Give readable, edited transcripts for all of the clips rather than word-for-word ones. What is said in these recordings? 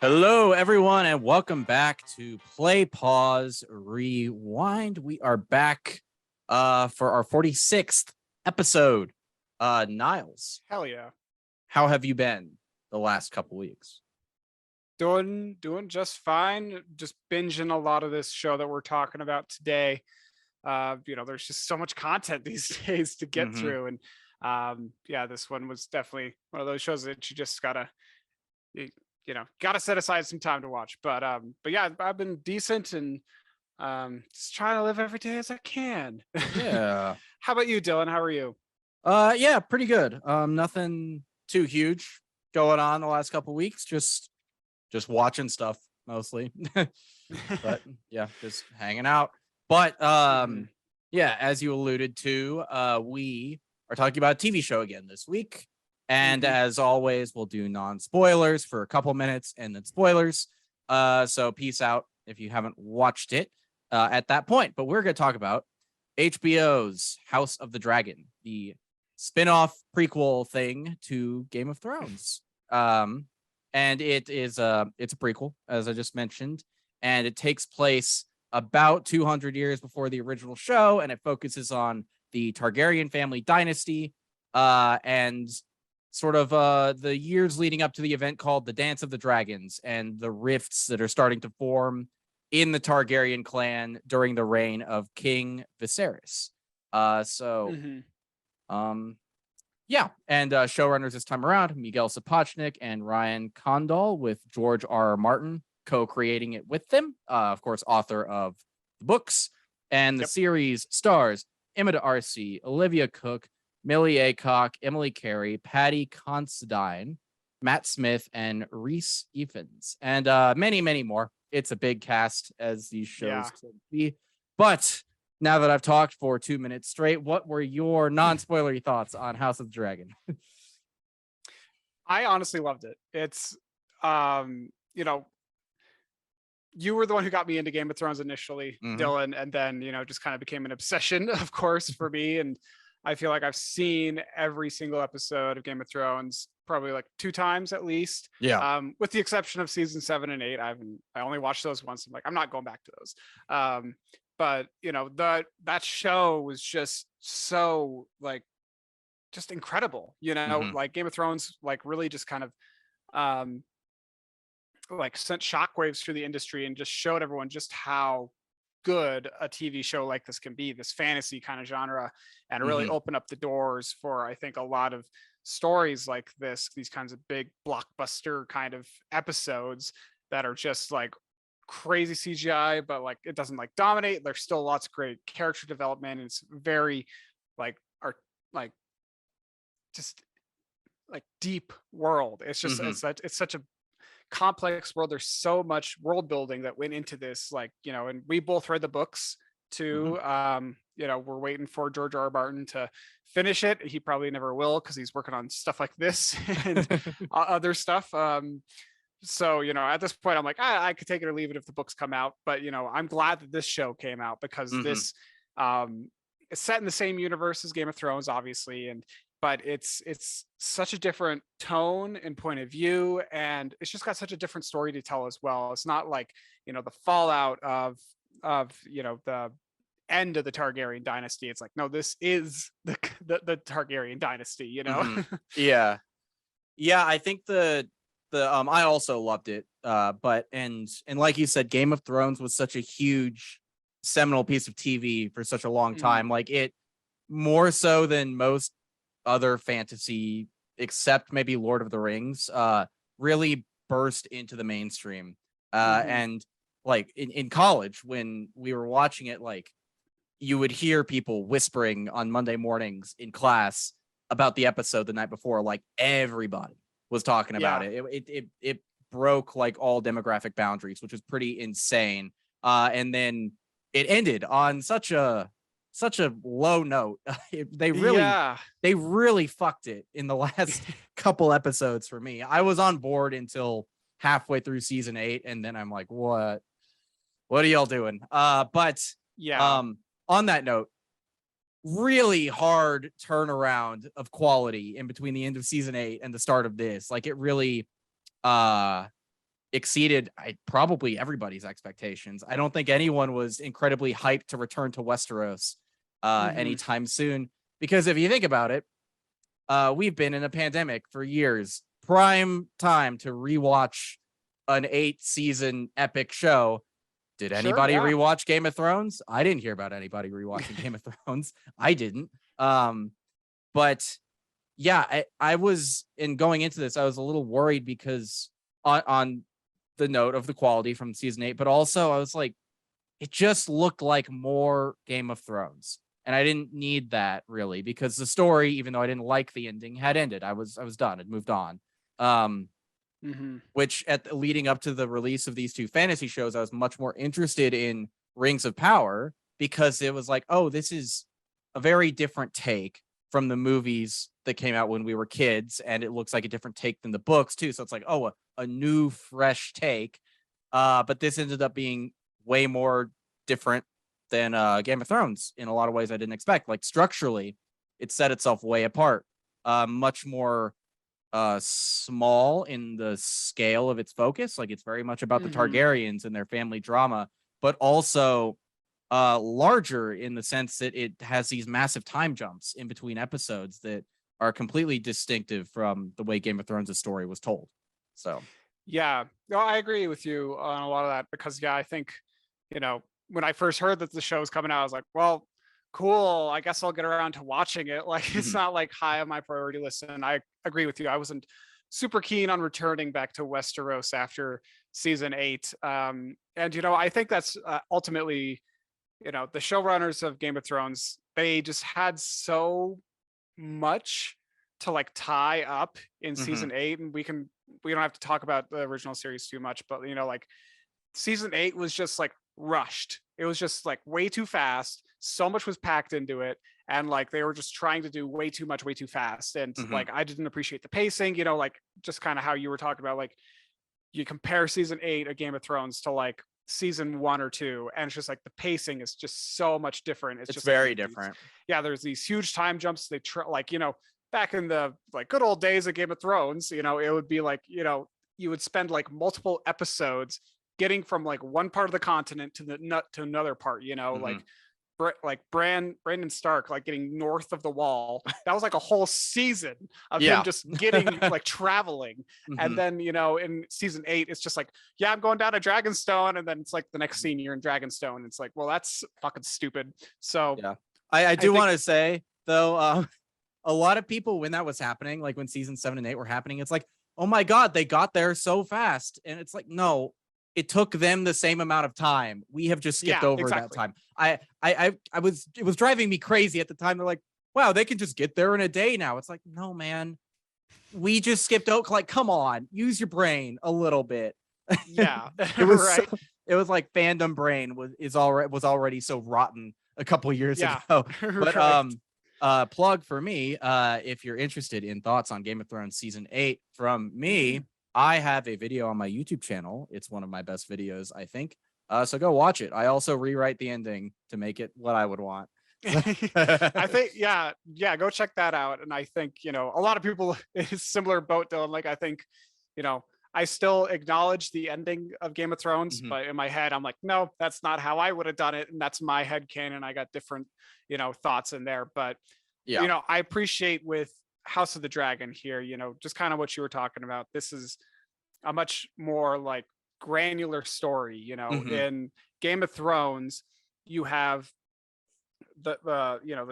Hello, everyone, and welcome back to Play, Pause, Rewind. We are back for our 46th episode. Niles, Hell yeah. how have you been the last couple weeks? Doing just fine. Just binging a lot of this show that we're talking about today. There's just so much content these days to get Mm-hmm. through. And this one was definitely one of those shows that you just gotta set aside some time to watch. But yeah, I've been decent and just trying to live every day as I can. Yeah. How about you, Dylan? How are you? Yeah, pretty good. Nothing too huge going on the last couple weeks. Just watching stuff mostly. But yeah, just hanging out. But yeah, as you alluded to, we are talking about a TV show again this week. And as always, we'll do non-spoilers for a couple minutes and then spoilers. So peace out if you haven't watched it at that point. But we're going to talk about HBO's House of the Dragon, the spin-off prequel thing to Game of Thrones. And it's a prequel, as I just mentioned, and it takes place about 200 years before the original show, and it focuses on the Targaryen family dynasty and sort of the years leading up to the event called the Dance of the Dragons and the rifts that are starting to form in the Targaryen clan during the reign of King Viserys. Yeah, and showrunners this time around, Miguel Sapochnik and Ryan Condal, with George R.R. Martin co-creating it with them. Of course, author of the books. And the series stars Emma D'Arcy, Olivia Cook, Millie Aycock, Emily Carey, Patty Considine, Matt Smith, and Reese Ifans, and many, many more. It's a big cast, as these shows tend to be. But now that I've talked for 2 minutes straight, what were your non-spoilery thoughts on House of the Dragon? I honestly loved it. It's you were the one who got me into Game of Thrones initially, Dylan, and then, just kind of became an obsession, of course, for me. And I feel like I've seen every single episode of Game of Thrones probably like 2 times at least. Yeah. With the exception of season 7 and 8. I only watched those once. I'm like, I'm not going back to those. But that show was just so just incredible, like Game of Thrones, like really just kind of sent shockwaves through the industry and just showed everyone just how good a TV show like this can be, this fantasy kind of genre, and really open up the doors for, I think, a lot of stories like this, these kinds of big blockbuster kind of episodes that are just like crazy CGI, but like it doesn't like dominate. There's still lots of great character development. And it's very just like deep world. It's just it's such a complex world. There's so much world building that went into this, and we both read the books too. We're waiting for George R.R. Martin to finish it. He probably never will, because he's working on stuff like this and other stuff. So at this point I'm like, I could take it or leave it if the books come out, but I'm glad that this show came out, because this is set in the same universe as Game of Thrones, obviously, but it's such a different tone and point of view, and it's just got such a different story to tell as well. It's not like the fallout of the end of the Targaryen dynasty. It's like, no, this is the Targaryen dynasty. Yeah, I think I also loved it, but like you said, Game of Thrones was such a huge seminal piece of TV for such a long time. Like, it more so than most other fantasy, except maybe Lord of the Rings, really burst into the mainstream. And like in college, when we were watching it, like, you would hear people whispering on Monday mornings in class about the episode the night before. Like, everybody was talking about it. It broke like all demographic boundaries, which was pretty insane. And then it ended on such a low note. They really fucked it in the last couple episodes for me. I was on board until halfway through season 8, and then I'm like, what are y'all doing? But on that note, really hard turnaround of quality in between the end of season 8 and the start of this. Like, it really exceeded probably everybody's expectations. I don't think anyone was incredibly hyped to return to Westeros Hmm. anytime soon. Because if you think about it, we've been in a pandemic for years. Prime time to rewatch an 8-season epic show. Did Sure, anybody yeah. rewatch Game of Thrones? I didn't hear about anybody rewatching Game of Thrones. I didn't. But yeah, I was in going into this, I was a little worried because on the note of the quality from season 8, but also I was like, it just looked like more Game of Thrones. And I didn't need that really because the story, even though I didn't like the ending, had ended. I was done. I'd moved on. Um, Hmm. which at the leading up to the release of these two fantasy shows, I was much more interested in Rings of Power because it was like, oh, this is a very different take from the movies that came out when we were kids, and it looks like a different take than the books too. So it's like, oh, a new, fresh take. But this ended up being way more different than Game of Thrones in a lot of ways I didn't expect. Like structurally, it set itself way apart, much more small in the scale of its focus. Like it's very much about the Hmm. Targaryens and their family drama, but also larger in the sense that it has these massive time jumps in between episodes that are completely distinctive from the way Game of Thrones' story was told. So Yeah, no, I agree with you on a lot of that because yeah, I think, when I first heard that the show was coming out, I was like, well, cool. I guess I'll get around to watching it. Like it's mhm, not like high on my priority list. And I agree with you. I wasn't super keen on returning back to Westeros after season 8. And I think that's ultimately, the showrunners of Game of Thrones, they just had so much to like tie up in mhm, season 8, and we don't have to talk about the original series too much, but like season 8 was just like rushed. It was just like way too fast. So much was packed into it, and like they were just trying to do way too much way too fast, and mhm. like I didn't appreciate the pacing, like just kind of how you were talking about, like you compare season 8 of Game of Thrones to like season 1 or 2, and it's just like the pacing is just so much different. It's It's just like very there's these, different. yeah, there's these huge time jumps. They try, like, back in the like good old days of Game of Thrones, it would be like, you would spend like multiple episodes getting from like one part of the continent to the nut to another part, Mhm. like Brandon Stark like getting north of the wall. That was like a whole season of him Yeah. just getting like traveling. And Mhm. then, in season 8, it's just like, yeah, I'm going down to Dragonstone. And then it's like the next scene you're in Dragonstone. It's like, well, that's fucking stupid. So Yeah. I I do think, want to say though, a lot of people when that was happening, like when season 7 and 8 were happening, it's like, oh my god, they got there so fast, and it's like, no, it took them the same amount of time. We have just skipped yeah, over that exactly. time. I was it was driving me crazy at the time. They're like, wow, they can just get there in a day now. It's like, no, man, we just skipped out. Like, come on, use your brain a little bit. Yeah. It was so Right. it was like fandom brain was already so rotten a couple years Yeah. ago. But Right. plug for me, if you're interested in thoughts on Game of Thrones season 8 from me, Hmm. I have a video on my YouTube channel. It's one of my best videos, I think. So go watch it. I also rewrite the ending to make it what I would want. So I think, yeah, yeah, go check that out. And I think, a lot of people is similar boat, Dylan. Like, I think, you know, I still acknowledge the ending of Game of Thrones, Mhm. but in my head, I'm like, no, that's not how I would have done it. And that's my head canon. I got different, thoughts in there. But, Yeah. I appreciate with House of the Dragon here, just kind of what you were talking about. This is a much more like granular story, Mhm. in Game of Thrones, you have the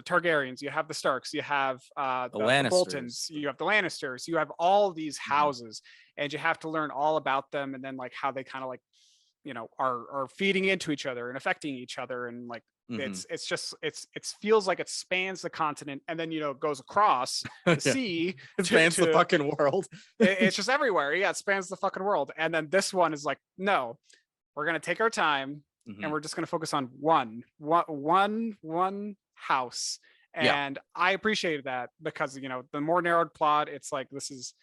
Targaryens, you have the Starks, you have The the Lannisters. Boltons, you have the Lannisters, you have all these Mhm. houses, and you have to learn all about them, and then like how they kind of like are feeding into each other and affecting each other, and like Mhm. it's just it feels like it spans the continent, and then goes across the Yeah. sea It to spans the fucking world. it's just everywhere. Yeah, it spans the fucking world. And then this one is like, no, we're gonna take our time, and Mhm. we're just gonna focus on one house. Yeah. And I appreciated that because the more narrowed plot, it's like this is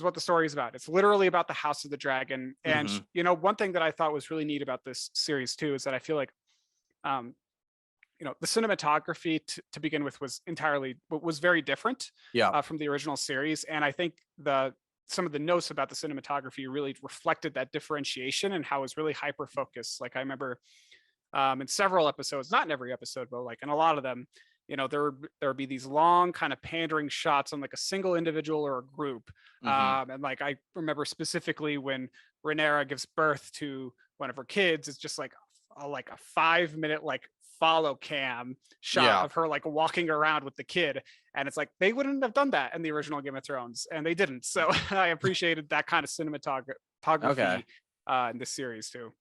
what the story is about. It's literally about the House of the Dragon. And Mhm. one thing that I thought was really neat about this series too is that I feel like um, the cinematography to begin with was very different Yeah. from the original series, and I think some of the notes about the cinematography really reflected that differentiation and how it was really hyper focused. Like I remember in several episodes, not in every episode, but like in a lot of them, there would be these long kind of pandering shots on like a single individual or a group. Hmm. And like I remember specifically when Rhaenyra gives birth to one of her kids, it's just like a 5 minute like follow cam shot Yeah. of her like walking around with the kid, and it's like they wouldn't have done that in the original Game of Thrones, and they didn't. So I appreciated that kind of Okay. cinematography in this series too.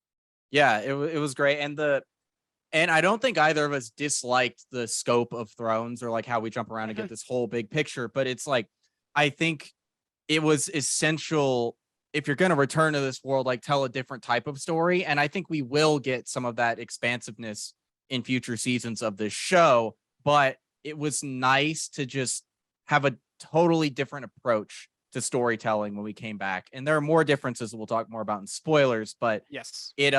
Yeah, it was great. And I don't think either of us disliked the scope of Thrones or like how we jump around and get Mhm. this whole big picture, but it's like I think it was essential if you're going to return to this world, like tell a different type of story. And I think we will get some of that expansiveness in future seasons of this show, but it was nice to just have a totally different approach to storytelling when we came back. And there are more differences that we'll talk more about in spoilers, but Yes. it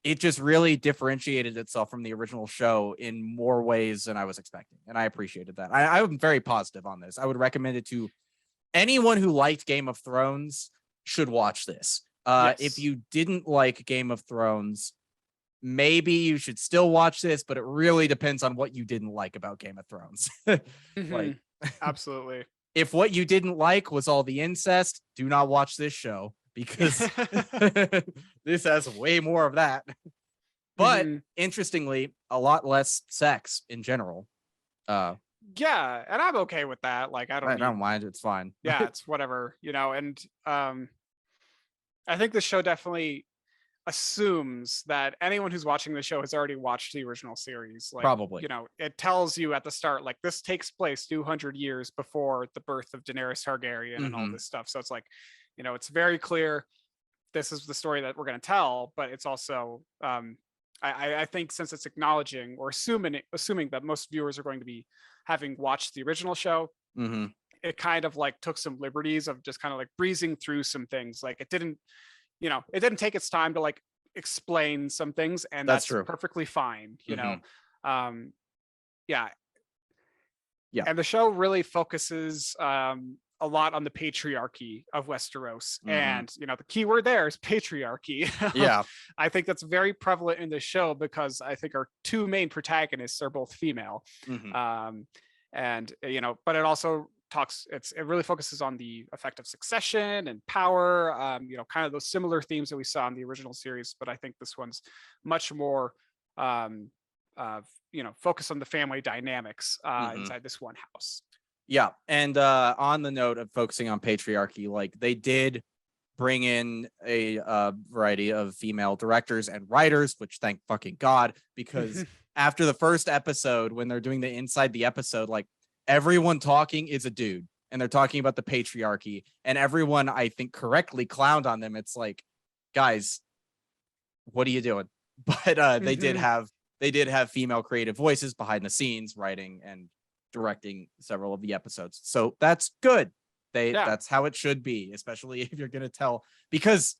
it just really differentiated itself from the original show in more ways than I was expecting. And I appreciated that. I'm very positive on this. I would recommend it to anyone who liked Game of Thrones should watch this. If Yes. you didn't like Game of Thrones, maybe you should still watch this, but it really depends on what you didn't like about Game of Thrones. Hmm. Like, Absolutely. if what you didn't like was all the incest, do not watch this show because this has way more of that. But Hmm. interestingly, a lot less sex in general. Uh, Yeah, and I'm okay with that. Like I don't I need, don't mind; it's fine. yeah, it's whatever, and I think the show definitely assumes that anyone who's watching the show has already watched the original series. Like, Probably. it tells you at the start, like, this takes place 200 years before the birth of Daenerys Targaryen and all Hmm. this stuff. So it's like, it's very clear this is the story that we're going to tell, but it's also, I think since it's acknowledging or assuming that most viewers are going to be having watched the original show, Hmm. it kind of like took some liberties of just kind of like breezing through some things. Like it didn't take its time to like explain some things, and That's that's true. perfectly fine. Hmm. Um, yeah, Yeah. and the show really focuses a lot on the patriarchy of Westeros, Hmm. and the key word there is patriarchy. Yeah. I think that's very prevalent in the show because I think our two main protagonists are both female, Hmm. um, and but it also it really focuses on the effect of succession and power, kind of those similar themes that we saw in the original series, but I think this one's much more um focus on the family dynamics Hmm. inside this one house. Yeah. And on the note of focusing on patriarchy, like they did bring in a variety of female directors and writers, which thank fucking God, because after the first episode, when they're doing the inside the episode, like everyone talking is a dude and they're talking about the patriarchy, and everyone, I think, correctly clowned on them. It's like, guys, what are you doing? But Mhm. they did have female creative voices behind the scenes, writing and directing several of the episodes. So that's good. Yeah. That's how it should be, especially if you're gonna tell, because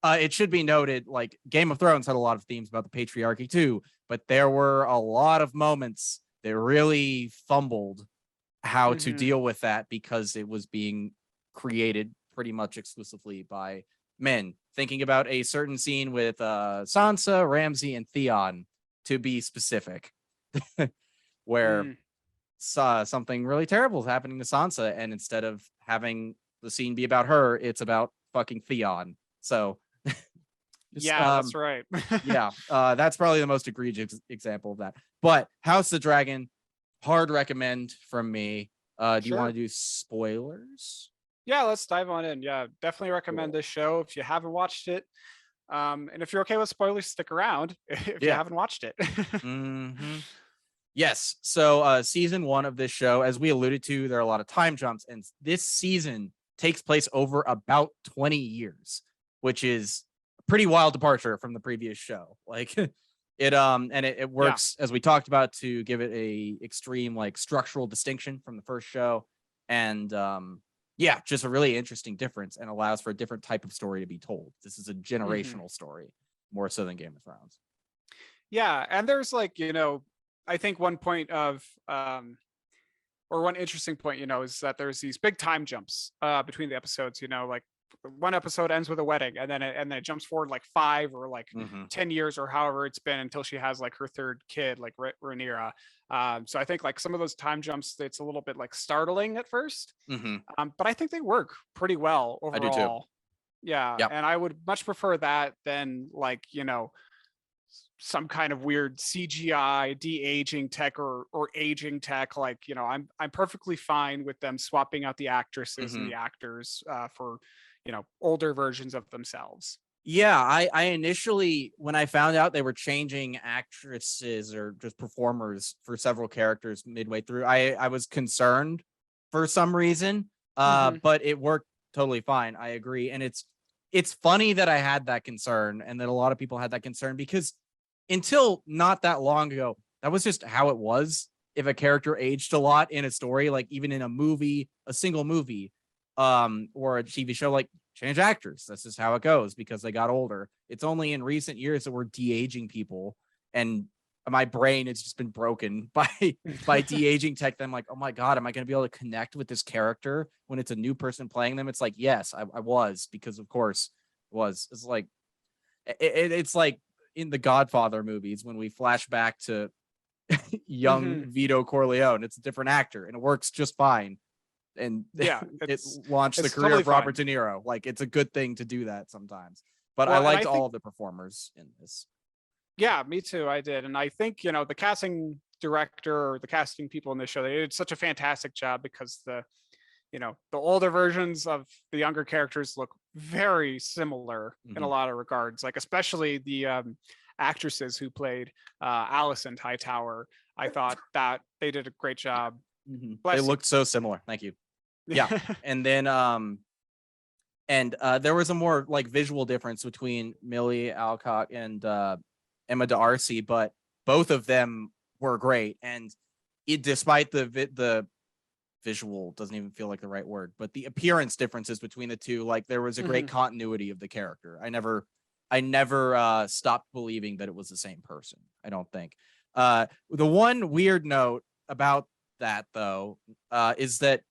it should be noted, like Game of Thrones had a lot of themes about the patriarchy too, but there were a lot of moments that really fumbled how to Hmm. deal with that because it was being created pretty much exclusively by men. Thinking about a certain scene with Sansa, Ramsay, and Theon, to be specific, where Mm. something really terrible is happening to Sansa, and instead of having the scene be about her, it's about fucking Theon. So just Yeah, that's right. yeah, that's probably the most egregious example of that. But House of the Dragon, hard recommend from me. Do you want Sure. to do spoilers? Yeah, let's dive on in. Yeah, definitely recommend Cool. this show if you haven't watched it. And if you're okay with spoilers, stick around if you Yeah. haven't watched it. Hmm. Yes. So season one of this show, as we alluded to, there are a lot of time jumps, and this season takes place over about 20 years, which is a pretty wild departure from the previous show. Like it Yeah. works, as we talked about, to give it a extreme like structural distinction from the first show. And yeah, just a really interesting difference, and allows for a different type of story to be told. This is a Hmm. generational story, more so than Game of Thrones. Yeah, and there's like, I think one point of or one interesting point, is that there's these big time jumps between the episodes. Like one episode ends with a wedding, and then it jumps forward like 5 or like Hmm. 10 years or however it's been until she has like her third kid, like Rhaenyra. So I think like some of those time jumps, it's a little bit like startling at first, Hmm. but I think they work pretty well I do too. overall. Yeah, Yep. and I would much prefer that than like some kind of weird CGI de-aging tech or aging tech. Like, I'm perfectly fine with them swapping out the actresses and Hmm. the actors for older versions of themselves. Yeah, I initially, when I found out they were changing actresses or just performers for several characters midway through, I was concerned for some reason. Hmm. But it worked totally fine. I agree. And it's funny that I had that concern and that a lot of people had that concern because until not that long ago, that was just how it was. If a character aged a lot in a story, like even in a movie, a single movie, or a TV show, like change actors. That's just how it goes because they got older. It's only in recent years that we're de-aging people, and my brain has just been broken by de-aging tech. I'm like, oh my god, am I going to be able to connect with this character when it's a new person playing them? It's like, yes, I was, because of course it was. It's like it's like in the Godfather movies when we flash back to young Hmm. Vito Corleone. It's a different actor and it works just fine. And Yeah, it it's launched the it's career totally of Robert fine. De Niro. Like it's a good thing to do that sometimes. But I Well, and I liked think, all of the performers in this. yeah, me too. I did, and I think the casting director or the casting people in this show, they did such a fantastic job because the older versions of the younger characters look very similar in a Hmm. lot of regards, like especially the actresses who played Allison Hightower. I thought that they did a great job. Hmm. They Bless looked so similar. Thank you. you. Yeah. And then there was a more like visual difference between Millie Alcock and Emma D'Arcy, but both of them were great. And despite the visual doesn't even feel like the right word, but the appearance differences between the two, like there was a great Mhm. continuity of the character. I never stopped believing that it was the same person. I don't think. The one weird note about that though, is that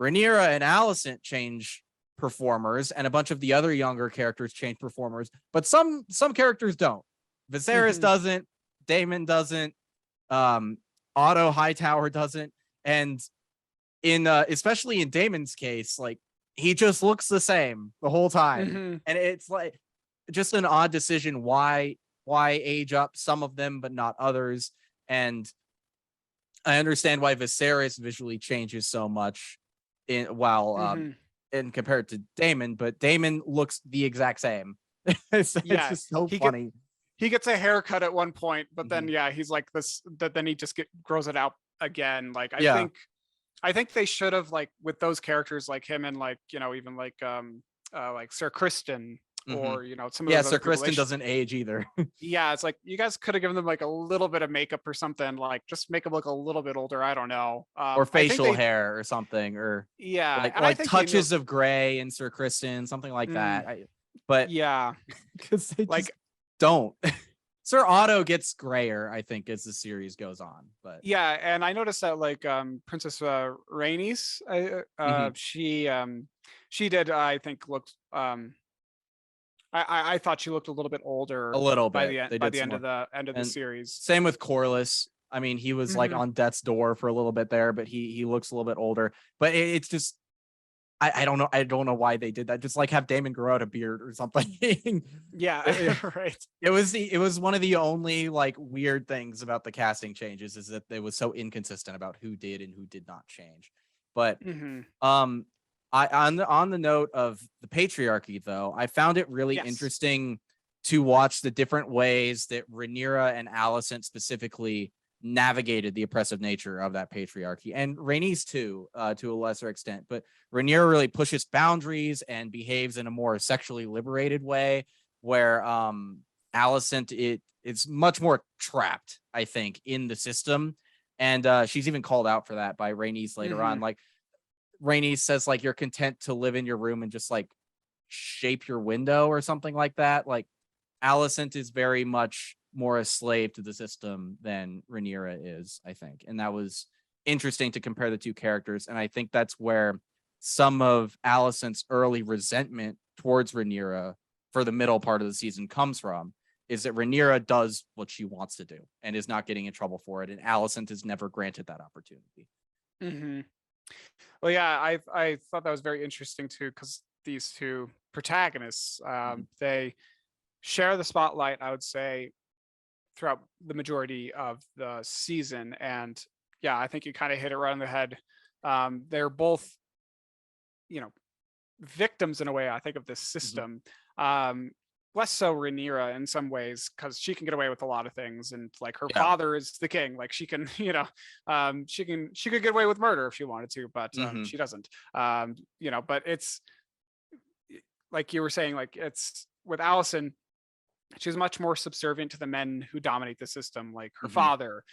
Rhaenyra and Alicent change performers, and a bunch of the other younger characters change performers, but some characters don't. Viserys Mhm. doesn't. Daemon doesn't. Um, Otto Hightower doesn't. And in especially in Daemon's case, like he just looks the same the whole time, Mhm. and it's like just an odd decision. Why age up some of them but not others? And I understand why Viserys visually changes so much Mhm. in compared to Daemon, but Daemon looks the exact same. It's Yeah, just so he get funny. he gets a haircut at one point, but then Mhm. yeah, he's like this. That then he just grows it out again. Like Yeah. I think they should have, like, with those characters like him and like even like Sir Kristen, Hmm. or some of Yeah, those Sir other people. Kristen doesn't age either. Yeah, it's like you guys could have given them like a little bit of makeup or something, like just make them look a little bit older. I don't know. Or I think facial they, hair or something, or yeah, like and I like think they know. touches of gray in Sir Kristen, something like Mm, that. But yeah, because they just like don't. Sir Otto gets grayer, I think, as the series goes on. But yeah, and I noticed that like Princess Rhaenys, mhm, she did, I think, looked I thought she looked a little bit a older little bit they by did the some end more, of the and series. same with Corliss. I mean, he was like Hmm. on death's door for a little bit there, but he looks a little bit older. But it's just I don't know. I don't know why they did that. Just like have Damon grow out a beard or something. Yeah, it, right. it was one of the only like weird things about the casting changes is that it was so inconsistent about who did and who did not change. But Hmm. um I on the note of the patriarchy though, I found it really Yes. interesting to watch the different ways that Rhaenyra and Alicent specifically navigated the oppressive nature of that patriarchy, and Rhaenys too, to a lesser extent. But Rhaenyra really pushes boundaries and behaves in a more sexually liberated way, where Alicent it's much more trapped, I think, in the system. And she's even called out for that by Rhaenys later on. Hmm. Like Rhaenys says, like you're content to live in your room and just like shape your window or something like that. Like Alicent is very much more a slave to the system than Rhaenyra is, I think. And that was interesting to compare the two characters. And I think that's where some of Alicent's early resentment towards Rhaenyra for the middle part of the season comes from, is that Rhaenyra does what she wants to do and is not getting in trouble for it. And Alicent is never granted that opportunity. Hmm. Well, yeah, I thought that was very interesting too, because these two protagonists, they share the spotlight, I would say, throughout the majority of the season. And yeah, I think you kind of hit it right on the head. They're both, you know, victims in a way, I think, of this Mhm. system. Um, Less so Rhaenyra in some ways, because she can get away with a lot of things, and like her Yeah. father is the king. Like she can, she could get away with murder if she wanted to, but Hmm. she doesn't. But it's like you were saying, like it's with Allison, she's much more subservient to the men who dominate the system, like her Hmm. father.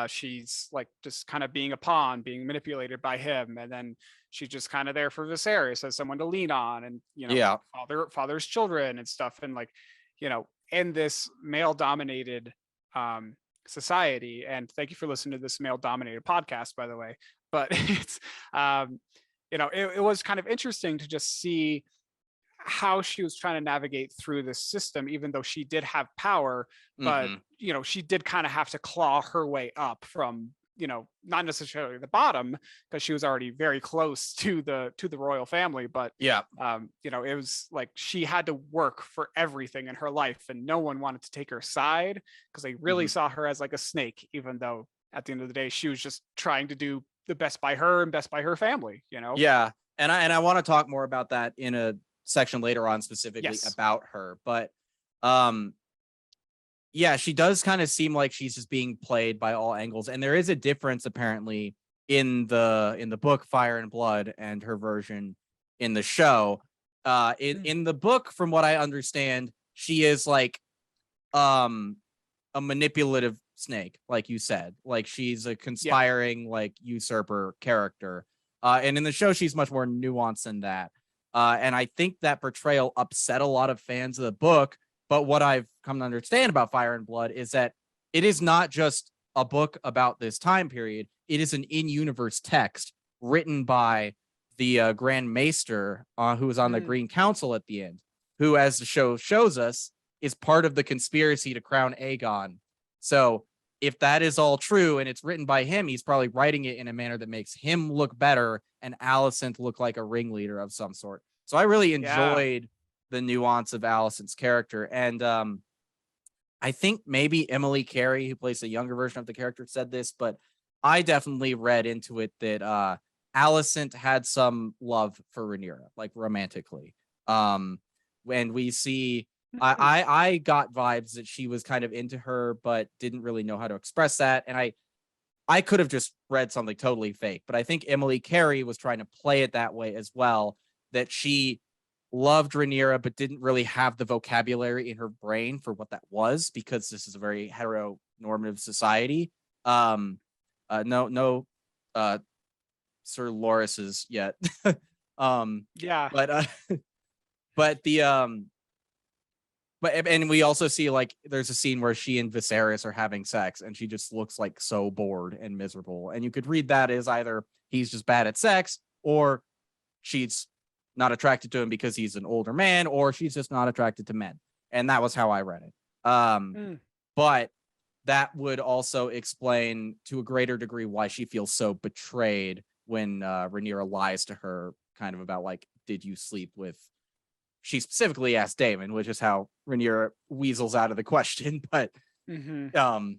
She's like just kind of being a pawn, being manipulated by him, and then she's just kind of there for Viserys as someone to lean on, and Yeah. father's children and stuff, and like in this male-dominated society. And thank you for listening to this male-dominated podcast, by the way. But it's it was kind of interesting to just see how she was trying to navigate through this system, even though she did have power. But Hmm. she did kind of have to claw her way up from not necessarily the bottom, because she was already very close to the royal family. But Yeah. it was like she had to work for everything in her life, and no one wanted to take her side, because they really Hmm. saw her as like a snake, even though at the end of the day she was just trying to do the best by her and best by her family. Yeah. And I want to talk more about that in a section later on, specifically Yes. about her. But um yeah, she does kind of seem like she's just being played by all angles. And there is a difference apparently in the book Fire and Blood and her version in the show. Mm. In the book, from what I understand, she is like um a manipulative snake, like you said. Like she's a Yeah. conspiring, like usurper character. And in the show, she's much more nuanced than that. And I think that portrayal upset a lot of fans of the book. But what I've come to understand about Fire and Blood is that it is not just a book about this time period. It is an in-universe text written by the Grand Maester, who was on the Mm. Green Council at the end, who, as the show shows us, is part of the conspiracy to crown Aegon. So if that is all true and it's written by him, he's probably writing it in a manner that makes him look better and Alicent look like a ringleader of some sort. So I really Yeah. enjoyed the nuance of Alicent's character. And I think maybe Emily Carey, who plays the younger version of the character, said this, but I definitely read into it that Alicent had some love for Rhaenyra, like romantically. When we see Mm. I got vibes that she was kind of into her, but didn't really know how to express that. And I could have just read something totally fake, but I think Emily Carey was trying to play it that way as well, that she loved Rhaenyra, but didn't really have the vocabulary in her brain for what that was, because this is a very heteronormative society. Um, no, uh, Sir Loris's yet. um, Yeah. but but the but and we also see like there's a scene where she and Viserys are having sex and she just looks like so bored and miserable. And you could read that as either he's just bad at sex, or she's not attracted to him because he's an older man, or she's just not attracted to men. And that was how I read it. Mm. But that would also explain to a greater degree why she feels so betrayed when Rhaenyra lies to her kind of about like, did you sleep with, she specifically asked Damon, which is how Rhaenyra weasels out of the question. But Hmm. um,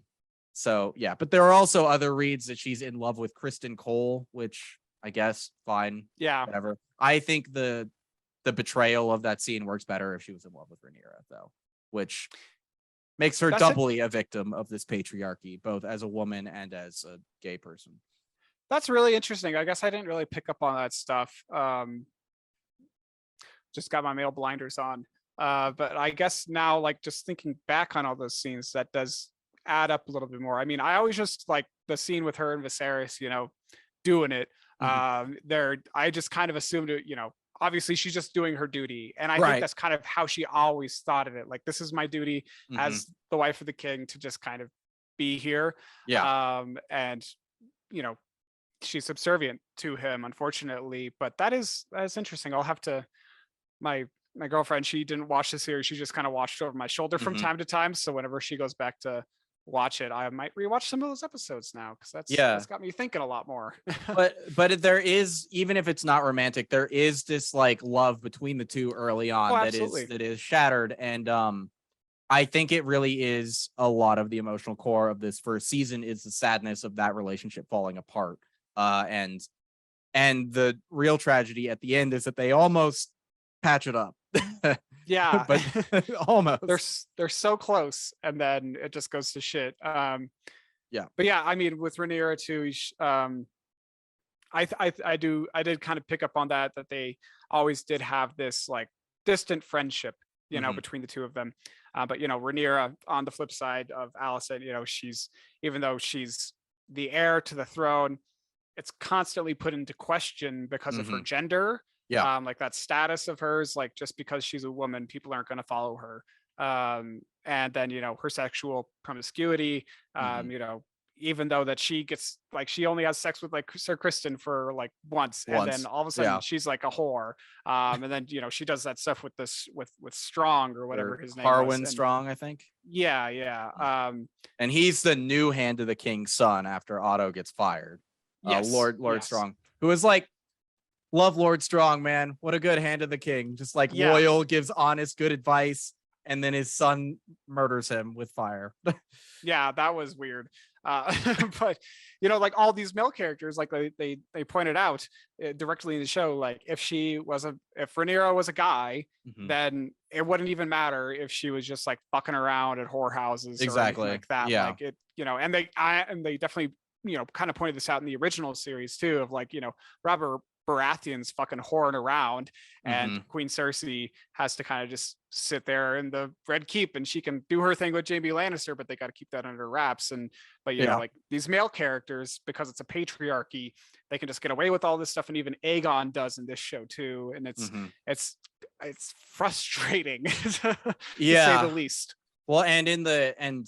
so yeah, but there are also other reads that she's in love with Kristen Cole, which I guess fine, Yeah. whatever. I think the betrayal of that scene works better if she was in love with Rhaenyra, though, which makes her That's it. doubly a victim of this patriarchy, both as a woman and as a gay person. That's really interesting. I guess I didn't really pick up on that stuff. Just got my male blinders on. But I guess now, like just thinking back on all those scenes, that does add up a little bit more. I mean, I always just like the scene with her and Viserys, doing it. Mhm. I just kind of assumed it, obviously she's just doing her duty. And I think Right. that's kind of how she always thought of it. Like, this is my duty Hmm. as the wife of the king to just kind of be here. Yeah. And, you know, she's subservient to him, unfortunately. But that is interesting. I'll have to my girlfriend, she didn't watch the series. She just kind of watched over my shoulder from Hmm. time to time. So whenever she goes back to watch it, I might rewatch some of those episodes now because that's Yeah. got me thinking a lot more. But there is, even if it's not romantic, there is this like love between the two early Oh, on absolutely. that is shattered. And I think it really is a lot of the emotional core of this first season is the sadness of that relationship falling apart. And the real tragedy at the end is that they almost patch it up. Yeah. But almost. They're so close, and then it just goes to shit. Yeah. But yeah, I mean, with Rhaenyra too, I did kind of pick up on that they always did have this like distant friendship, Hmm. between the two of them. But Rhaenyra, on the flip side of Alicent, she's, even though she's the heir to the throne, it's constantly put into question because of her Hmm. gender. Yeah. Like that status of hers, like just because she's a woman, people aren't going to follow her. And then her sexual promiscuity. Hmm. Even though that she gets like she only has sex with like Sir Kristen for like once, and then Once. all of a sudden Yeah. she's like a whore. And then she does that stuff with this with Strong or whatever Or his name was, Harwin and Strong, I think. yeah, yeah, And he's the new Hand of the King's son after Otto gets fired. yes, Lord yes, Strong, who is like, love Lord Strong, man. What a good Hand of the King. Just like yeah. loyal, gives honest, good advice, and then his son murders him with fire. Yeah, that was weird. Uh, but like all these male characters, like they pointed out directly in the show, like if Rhaenyra was a guy, Mhm. then it wouldn't even matter if she was just like fucking around at whorehouses or anything Exactly. like that. Yeah. Like it, and they definitely kind of pointed this out in the original series too, of like Robert Baratheon's fucking whoring around, and Hmm. Queen Cersei has to kind of just sit there in the Red Keep, and she can do her thing with Jaime Lannister, but they got to keep that under wraps. But Yeah. like these male characters, because it's a patriarchy, they can just get away with all this stuff, and even Aegon does in this show too. And Hmm. it's frustrating to say the Yeah. least. Well, and in the and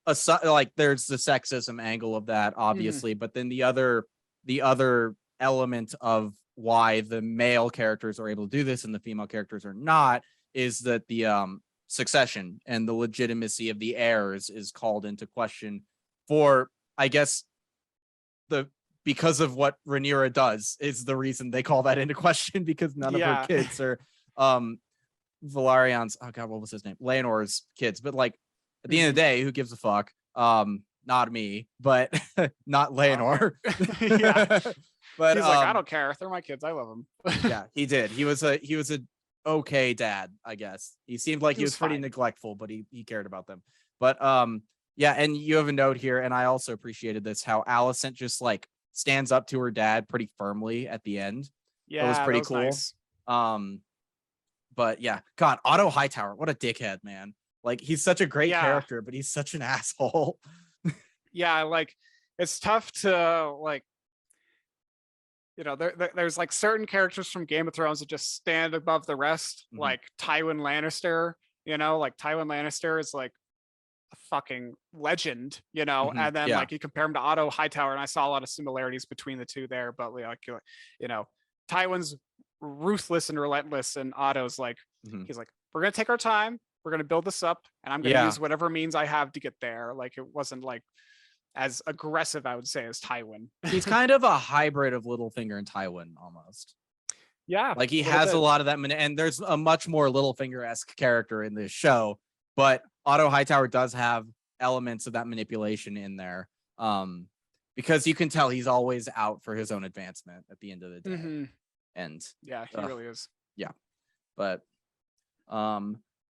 aside, like there's the sexism angle of that, Mhm. obviously, but then the other element of why the male characters are able to do this and the female characters are not is that the succession and the legitimacy of the heirs is called into question for, I guess, the because of what Rhaenyra does is the reason they call that into question, because none of her Yeah. kids are um Valarion's, oh god, what was his name? Laenor's kids. But like at the end of Mhm. the day, who gives a fuck? Not me, but not I don't care. Laenor. Yeah. But He's like, I don't care. They're my kids. I love them. yeah, he did. He was a okay dad, I guess. He seemed like He he was was pretty fine. neglectful, but he cared about them. But yeah, and you have a note here, and I also appreciated this, how Alicent just like stands up to her dad pretty firmly at the end. That was Yeah, that pretty was cool. nice. Um, but yeah, God, Otto Hightower, what a dickhead, man. Like he's such a great Yeah. character, but he's such an asshole. Yeah, like it's tough to like there's like certain characters from Game of Thrones that just stand above the rest, Mhm. like Tywin Lannister. Like Tywin Lannister is like a fucking legend, Mhm. and then Yeah. like you compare him to Otto Hightower, and I saw a lot of similarities between the two there, but like Tywin's ruthless and relentless, and Otto's like, Mhm. he's like, we're gonna take our time, we're gonna build this up, and I'm gonna Yeah. use whatever means I have to get there. Like it wasn't like as aggressive, I would say, as Tywin. He's kind of a hybrid of Littlefinger and Tywin almost. Yeah, Like a he little has a bit. lot of that, and there's a much more Littlefinger-esque character in this show, but Otto Hightower does have elements of that manipulation in there. Because you can tell he's always out for his own advancement at the end of the day. Hmm. And Yeah, he really is. yeah, but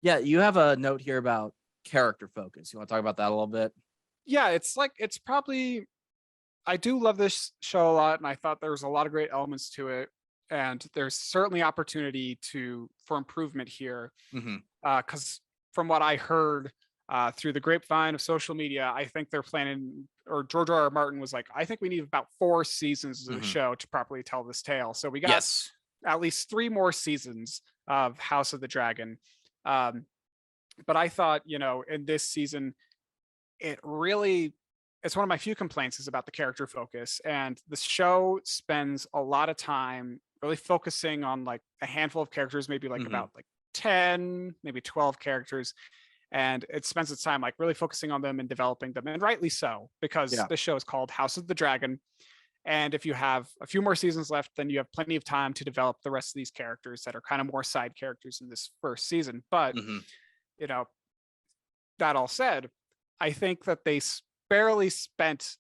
yeah, you have a note here about character focus. You want to talk about that a little bit? Yeah, it's like it's probably, I do love this show a lot, and I thought there was a lot of great elements to it, and there's certainly opportunity for improvement here. Hmm. Because from what I heard through the grapevine of social media, I think they're planning, or George R. R. Martin was like, I think we need about 4 seasons of the Hmm. show to properly tell this tale. So we got Yes. at least 3 more seasons of House of the Dragon. Um, but I thought, in this season, it really it's one of my few complaints is about the character focus, and the show spends a lot of time really focusing on like a handful of characters, maybe like Hmm. about like 10, maybe 12 characters, and it spends its time like really focusing on them and developing them, and rightly so, because Yeah. this show is called House of the Dragon. And if you have a few more seasons left, then you have plenty of time to develop the rest of these characters that are kind of more side characters in this first season. But, Hmm. you know, that all said, I think that they barely spent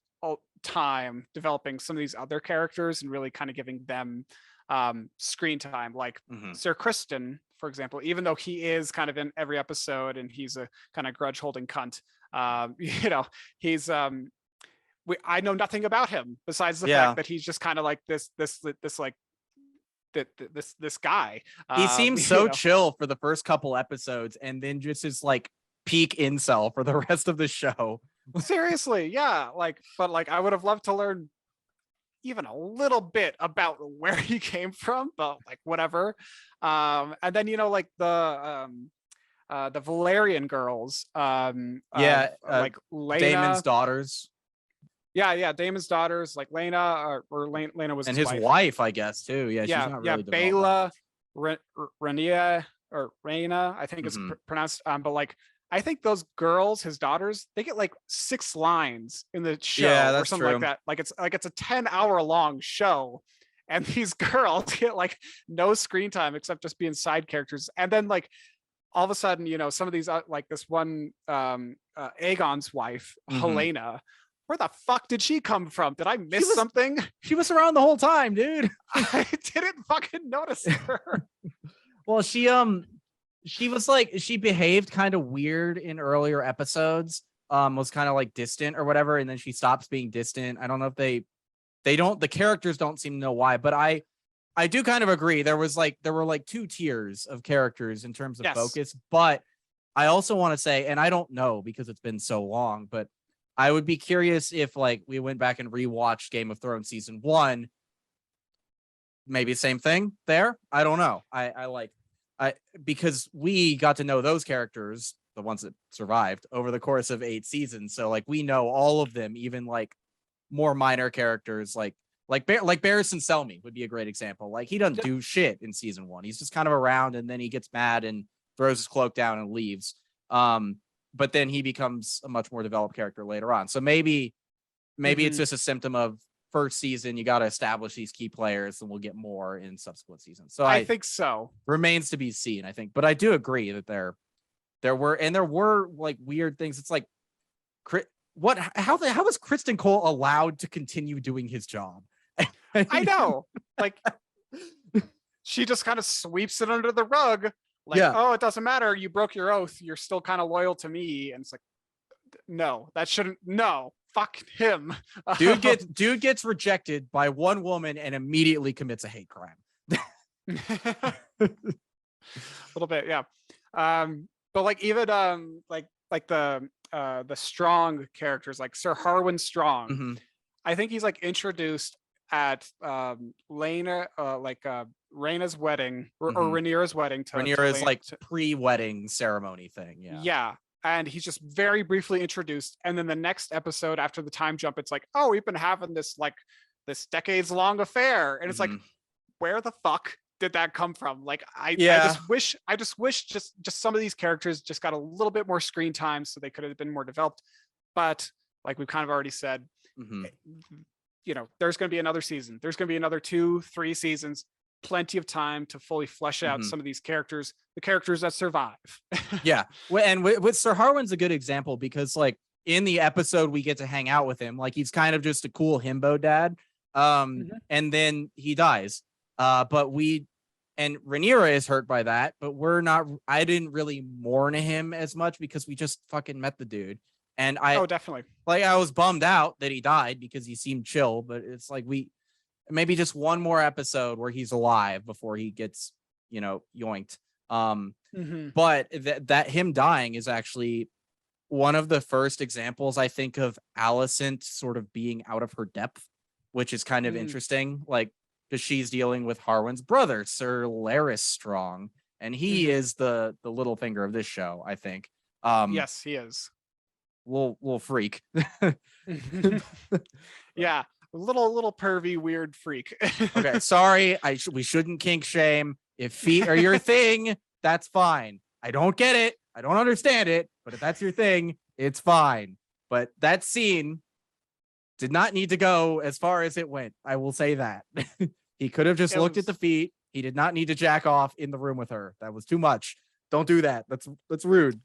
time developing some of these other characters and really kind of giving them screen time. Like Hmm. Sir Kristen, for example, even though he is kind of in every episode and he's a kind of grudge holding cunt, you know, he's I know nothing about him besides the fact Yeah. that he's just kind of like this like this guy. He seems You so know, chill for the first couple episodes, and then just is like peak incel for the rest of the show. seriously, yeah. Like, but like, I would have loved to learn even a little bit about where he came from, but like whatever. And then like the Valerian girls, of Yeah, like Damon's Lena. daughters Yeah, Damon's daughters, like Lena, or Lena was and his his wife. wife, I guess too. Yeah, she's Yeah, not yeah, really developed that Bela, much. Renia, or Reina, I think it's Hmm. pronounced. But like, I think those girls, his daughters, they get like 6 lines in the Yeah, show or that's something like true. that. Like it's a 10-hour long show, and these girls get like no screen time except just being side characters. And then like all of a sudden, some of these like this one Aegon's wife, Hmm. Helena. Where the fuck did she come from? Did I She miss was something? she was around the whole time, dude. I didn't fucking notice her. Well, she was like she behaved kind of weird in earlier episodes. Was kind of like distant or whatever, and then she stops being distant. I don't know if they don't the characters don't seem to know why, but I do kind of agree. There were like two tiers of characters in terms of Yes. focus, but I also want to say, and I don't know because it's been so long, but I would be curious if like we went back and rewatched Game of Thrones season 1, maybe same thing there. I don't know. I because we got to know those characters, the ones that survived over the course of 8 seasons. So like we know all of them, even like more minor characters like Barristan Selmy would be a great example. Like he doesn't Yeah. do shit in season 1. He's just kind of around and then he gets mad and throws his cloak down and leaves. But then he becomes a much more developed character later on. So maybe it's Mhm. just a symptom of first season you got to establish these key players and we'll get more in subsequent seasons. So I I think so. remains to be seen, I think. But I do agree that there were like weird things. It's like how was Kristen Cole allowed to continue doing his job? I know. Like she just kind of sweeps it under the rug. Like, Yeah, oh, it doesn't matter. You broke your oath. You're still kind of loyal to me. And it's like, no, that shouldn't. No, fuck him. dude gets rejected by one woman and immediately commits a hate crime. A little bit, yeah. But like even like the strong characters like Sir Harwin Strong. Hmm. I think he's like introduced at Lena Rhaena's wedding or Hmm. Rhaenyra's wedding to Rhaenyra's Lane. like pre-wedding ceremony thing. Yeah. Yeah. And he's just very briefly introduced. And then the next episode after the time jump, it's like, oh, we've been having this decades long affair. And it's like, Hmm. where the fuck did that come from? Like, I Yeah. just wish just some of these characters just got a little bit more screen time so they could have been more developed. But like we've kind of already said, Hmm. there's going to be another season. There's going to be another 2-3 seasons. Plenty of time to fully flesh out Hmm. some of these characters, the characters that survive. Yeah. And with Sir Harwin's a good example because like in the episode we get to hang out with him, like he's kind of just a cool himbo dad. Mhm. And then he dies. But Rhaenyra is hurt by that, but I didn't really mourn him as much because we just fucking met the dude. And Oh, definitely. I was bummed out that he died because he seemed chill, but it's like maybe just one more episode where he's alive before he gets, yoinked. Mhm. But that him dying is actually one of the first examples I think of Alicent sort of being out of her depth, which is kind of Mm. interesting. Like, because she's dealing with Harwin's brother, Sir Larys Strong, and he Mhm. is the little finger of this show, I think. Yes, he is. little freak. Yeah, little pervy weird freak. Okay, sorry, we shouldn't kink shame. If feet are your thing, that's fine. I don't get it. I don't understand it, but if that's your thing, it's fine. But that scene did not need to go as far as it went. I will say that. He could have just looked at the feet. He did not need to jack off in the room with her. That was too much. Don't do that. That's rude.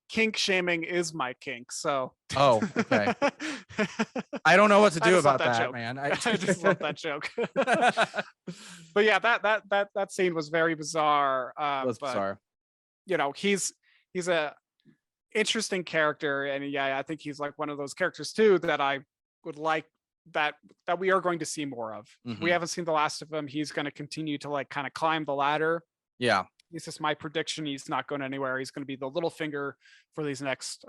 Kink shaming is my kink, so. Oh, okay. I don't know what to do about that, joke. man. I just love that joke. But yeah, that scene was very bizarre. Was bizarre. You know, he's a interesting character, and yeah, I think he's like one of those characters too that I would like that we are going to see more of. We haven't seen the last of him. He's going to continue to like kind of climb the ladder. Yeah. This is my prediction. He's not going anywhere. He's going to be the little finger for these next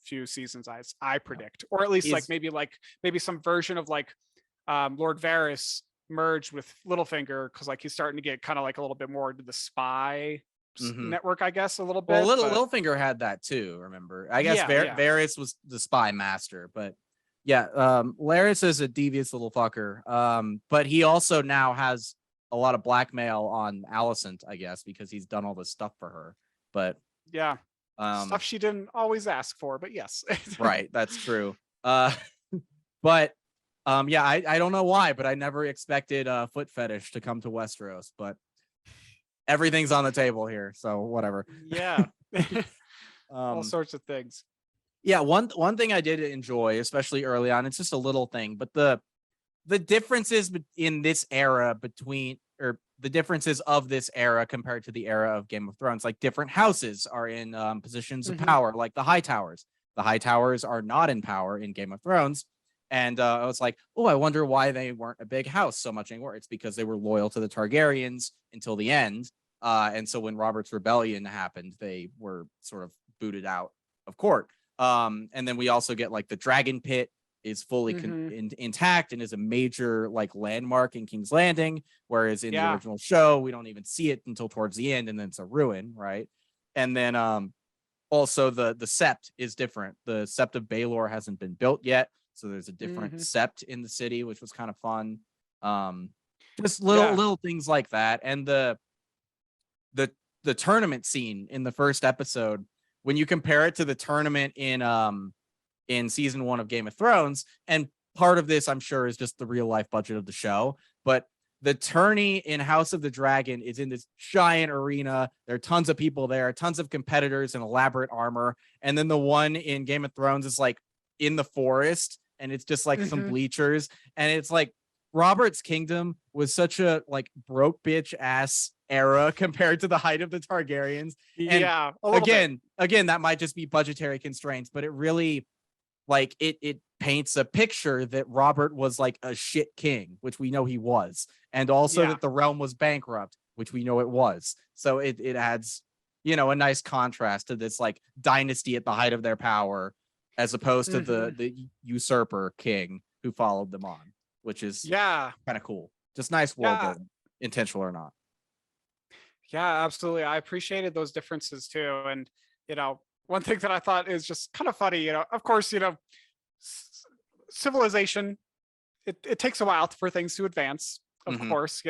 few seasons, I predict, or at least maybe some version of like Lord Varys merged with Littlefinger, because like he's starting to get kind of like a little bit more into the spy network, I guess, a little bit. Well, Littlefinger had that too. Remember, I guess Varys was the spy master, but yeah, Larys is a devious little fucker. But he also now has a lot of blackmail on Alicent, I guess, because he's done all this stuff for her. But yeah, stuff she didn't always ask for, but yes. Right, that's true. But yeah, I don't know why, but I never expected foot fetish to come to Westeros, but everything's on the table here, so whatever. Yeah. All sorts of things. Yeah, one thing I did enjoy, especially early on, it's just a little thing, but the differences in this era the differences of this era compared to the era of Game of Thrones, like different houses are in positions of power, like the High Towers. The High Towers are not in power in Game of Thrones. And I was like, oh, I wonder why they weren't a big house so much anymore. It's because they were loyal to the Targaryens until the end. And so when Robert's Rebellion happened, they were sort of booted out of court. And then we also get like the Dragon Pit is fully intact and is a major like landmark in King's Landing, whereas in the original show we don't even see it until towards the end, and then it's a ruin, right? And then also the sept is different. The Sept of Baelor hasn't been built yet, so there's a different sept in the city, which was kind of fun. Just little things like that. And the tournament scene in the first episode, when you compare it to the tournament in season 1 of Game of Thrones, and part of this I'm sure is just the real life budget of the show, but the tourney in House of the Dragon is in this giant arena. There are tons of people there, tons of competitors in elaborate armor. And then the one in Game of Thrones is like in the forest, and it's just like some bleachers. And it's like Robert's kingdom was such a like broke bitch ass era compared to the height of the Targaryens. And yeah, again, that might just be budgetary constraints, but it really like it paints a picture that Robert was like a shit king, which we know he was, and also that the realm was bankrupt, which we know it was. So it adds, a nice contrast to this like dynasty at the height of their power, as opposed to the usurper king who followed them on, which is kind of cool. Just nice world building, intentional or not. Yeah, absolutely. I appreciated those differences too, and one thing that I thought is just kind of funny, of course, civilization, it takes a while for things to advance. Of course,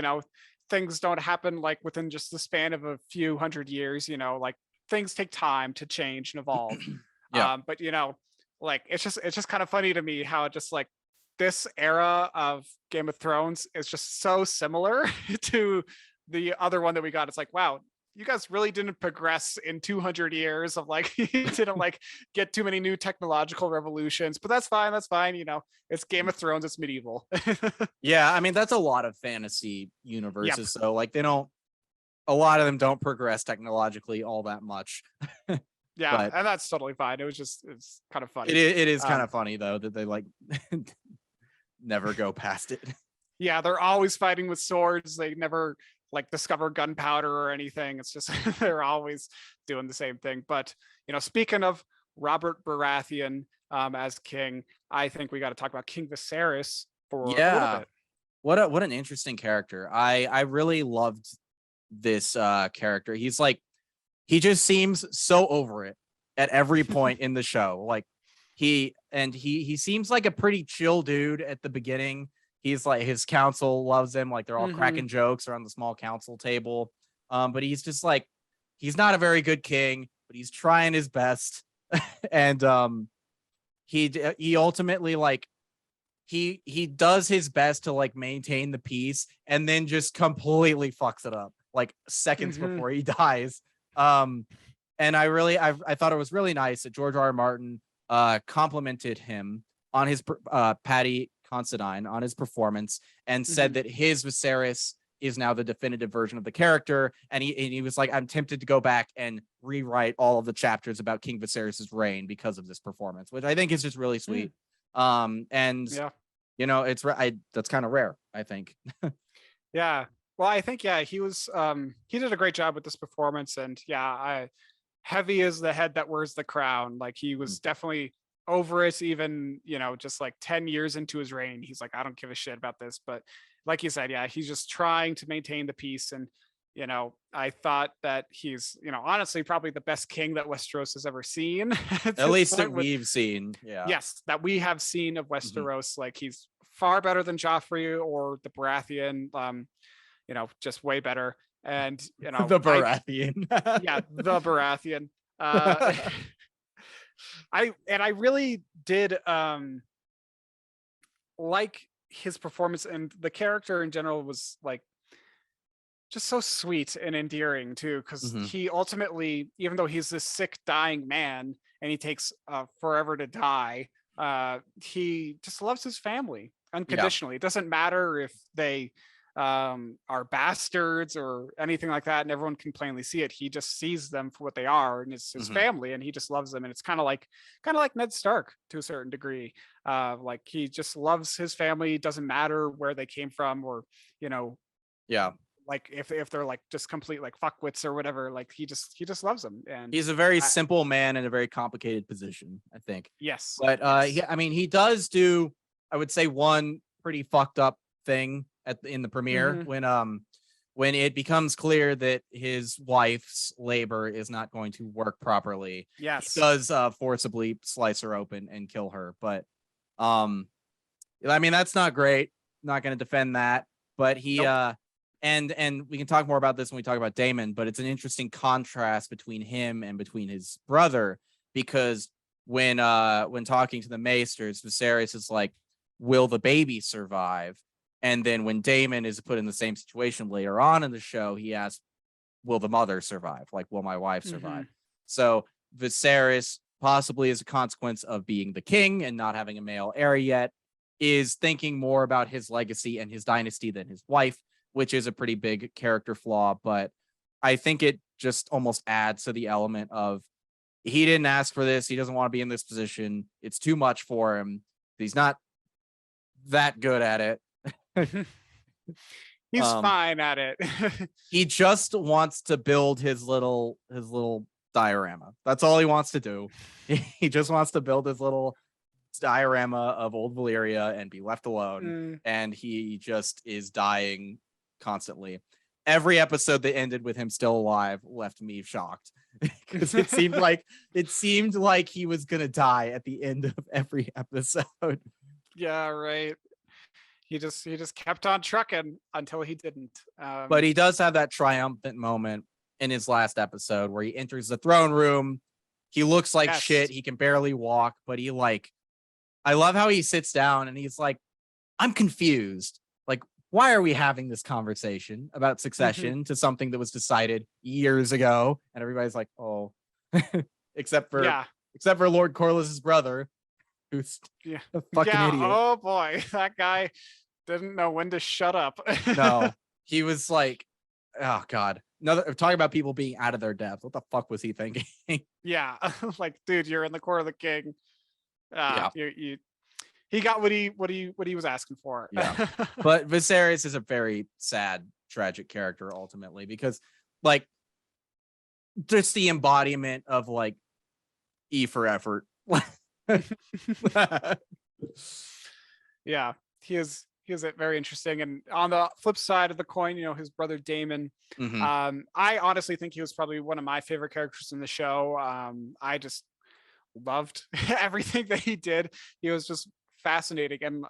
things don't happen like within just the span of a few hundred years, like things take time to change and evolve. But like it's just kind of funny to me how just like this era of Game of Thrones is just so similar to the other one that we got. It's like, wow, you guys really didn't progress in 200 years of like, you didn't like get too many new technological revolutions, but that's fine. It's Game of Thrones, it's medieval. Yeah. I mean, that's a lot of fantasy universes. So like a lot of them don't progress technologically all that much. Yeah. And that's totally fine. It's kind of funny. It is kind of funny though, that they like never go past it. Yeah. They're always fighting with swords. They never like discover gunpowder or anything. It's just they're always doing the same thing. But speaking of Robert Baratheon as king, I think we got to talk about King Viserys for a little bit. What an interesting character. I really loved this character. He just seems so over it. at every point in the show. Like he seems like a pretty chill dude at the beginning. He's like, his council loves him, like they're all cracking jokes around the small council table. But he's just like, he's not a very good king, but he's trying his best. And he ultimately, like, he does his best to like maintain the peace, and then just completely fucks it up like seconds before he dies. And I thought it was really nice that George R. R. Martin complimented him on his Patty Considine on his performance, and said that his Viserys is now the definitive version of the character. And he was like, I'm tempted to go back and rewrite all of the chapters about King Viserys's reign because of this performance, which I think is just really sweet. And yeah, you know, that's kind of rare, I think. yeah. Well, I think he was he did a great job with this performance, and heavy is the head that wears the crown. Like he was definitely over it, even, you know, just like 10 years into his reign. He's like, I don't give a shit about this. But like you said, he's just trying to maintain the peace. And, you know, I thought that he's, you know, honestly, probably the best king that Westeros has ever seen. At least that we've seen. Yes, that we have seen of Westeros. Like he's far better than Joffrey or the Baratheon. You know, just way better. And, you know, the Baratheon. The Baratheon. I really did like his performance, and the character in general was like just so sweet and endearing too, because he ultimately, even though he's this sick dying man and he takes forever to die, he just loves his family unconditionally. It doesn't matter if they are bastards or anything like that, and everyone can plainly see it. He just sees them for what they are, and it's his family, and he just loves them. And it's kind of like Ned Stark to a certain degree. Like he just loves his family. Doesn't matter where they came from, or, you know, like if they're like just complete like fuckwits or whatever. Like he just loves them. And he's a very simple man in a very complicated position, I think. Yes, but I mean, he does do, I would say, one pretty fucked up thing in the premiere, when it becomes clear that his wife's labor is not going to work properly. Yes, he does forcibly slice her open and kill her. But I mean, that's not great. Not going to defend that. But he and we can talk more about this when we talk about Daemon, but it's an interesting contrast between him and between his brother, because when talking to the Maesters, Viserys is like, will the baby survive? And then when Daemon is put in the same situation later on in the show, he asks, will the mother survive? Like, will my wife survive? So Viserys, possibly as a consequence of being the king and not having a male heir yet, is thinking more about his legacy and his dynasty than his wife, which is a pretty big character flaw. But I think it just almost adds to the element of, he didn't ask for this. He doesn't want to be in this position. It's too much for him. He's not that good at it. He's fine at it. He just wants to build his little diorama. That's all he wants to do. He just wants to build his little diorama of old Valyria and be left alone. And he just is dying constantly. Every episode that ended with him still alive left me shocked, because it seemed like he was gonna die at the end of every episode. Yeah, right. He just kept on trucking until he didn't. But he does have that triumphant moment in his last episode where he enters the throne room. He looks like shit. He can barely walk, but I love how he sits down and he's like, I'm confused. Like, why are we having this conversation about succession to something that was decided years ago? And everybody's like, oh, except for Lord Corliss's brother, who's a fucking idiot. Oh boy, that guy didn't know when to shut up. No, he was like, oh god, talking about people being out of their depth. What the fuck was he thinking? Yeah, like, dude, you're in the court of the king. He got what he was asking for. Yeah. But Viserys is a very sad, tragic character ultimately, because like, just the embodiment of like E for effort. Yeah, he he was very interesting. And on the flip side of the coin, his brother Damon, Hmm. I honestly think he was probably one of my favorite characters in the show. I just loved everything that he did. He was just fascinating. And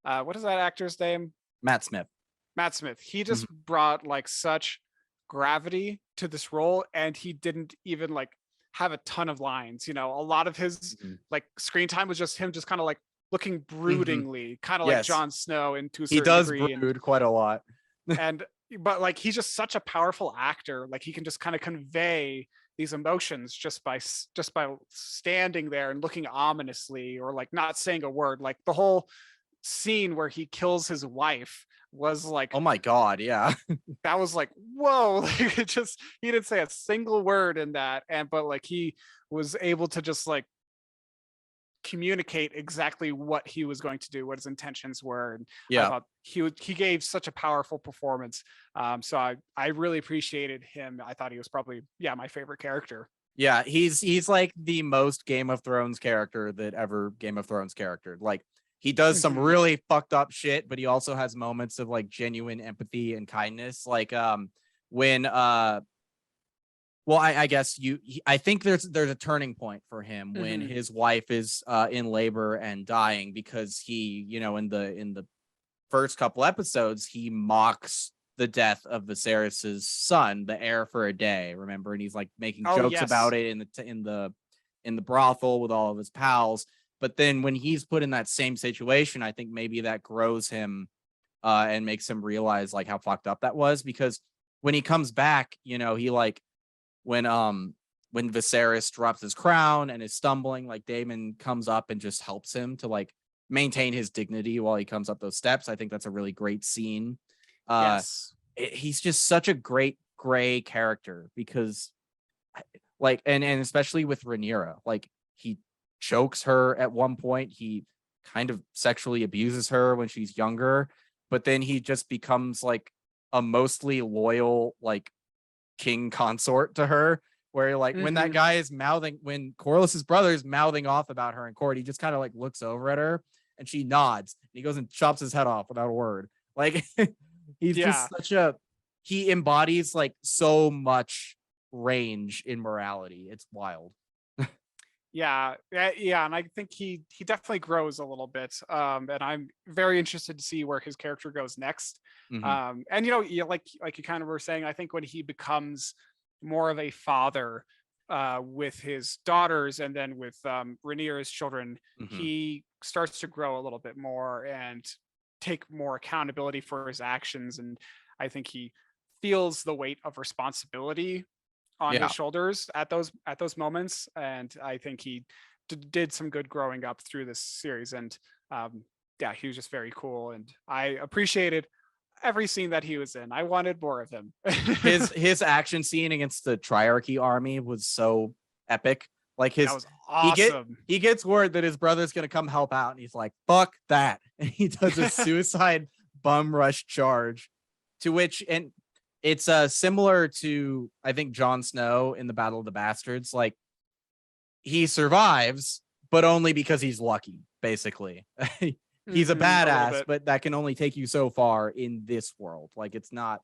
what is that actor's name? Matt Smith. Matt Smith. He Hmm. just brought like such gravity to this role, and he didn't even like have a ton of lines. A lot of his Hmm. like screen time was just him, just kind of like looking Hmm. broodingly, kind of like Yes, Jon Snow, and to a he certain does degree. brood quite a lot. And but like he's just such a powerful actor. Like he can just kind of convey these emotions just by standing there and looking ominously, or like not saying a word. Like the whole scene where he kills his wife was like, Oh my God, yeah. that was like, whoa. Like it just, he didn't say a single word in that, and but like he was able to just like communicate exactly what he was going to do, what his intentions were. And I Yeah. thought he gave such a powerful performance. So I really appreciated him. I thought he was probably, yeah, my favorite character. Yeah, he's like the most Game of Thrones character that ever Game of Thrones character. Like he does some Mhm. really fucked up shit, but he also has moments of like genuine empathy and kindness. Like when well, I guess I think there's a turning point for him when Mhm. his wife is in labor and dying, because he, in the first couple episodes, he mocks the death of Viserys's son, the heir for a day. Remember, and he's like making Oh jokes about yes. it in the brothel with all of his pals. But then when he's put in that same situation, I think maybe that grows him and makes him realize like how fucked up that was. Because when he comes back, he like when Viserys drops his crown and is stumbling, like Damon comes up and just helps him to like maintain his dignity while he comes up those steps. I think that's a really great scene. Uh Yes. he's just such a great gray character, because like and especially with Rhaenyra, like he chokes her at one point, he kind of sexually abuses her when she's younger, but then he just becomes like a mostly loyal like king consort to her, where like when that Hmm. guy is when Corlys's brother is mouthing off about her in court, he just kind of like looks over at her and she nods and he goes and chops his head off without a word. Like he's just Yeah. he embodies like so much range in morality. It's wild. Yeah, and I think he definitely grows a little bit. And I'm very interested to see where his character goes next. Hmm. And like you kind of were saying, I think when he becomes more of a father with his daughters, and then with Rhaenyra's children, Hmm. he starts to grow a little bit more and take more accountability for his actions. And I think he feels the weight of responsibility on his Yeah. shoulders at those moments. And I think he did some good growing up through this series. And yeah, he was just very cool, and I appreciated every scene that he was in. I wanted more of him. His action scene against the Triarchy army was so epic. Like That was awesome. he gets word that his brother's gonna come help out, and he's like, "Fuck that!" And he does a suicide bum rush charge, to which and it's similar to I think Jon Snow in the Battle of the Bastards. Like he survives, but only because he's lucky. Basically, he's a A little badass, bit. but that can only take you so far in this world. Like it's not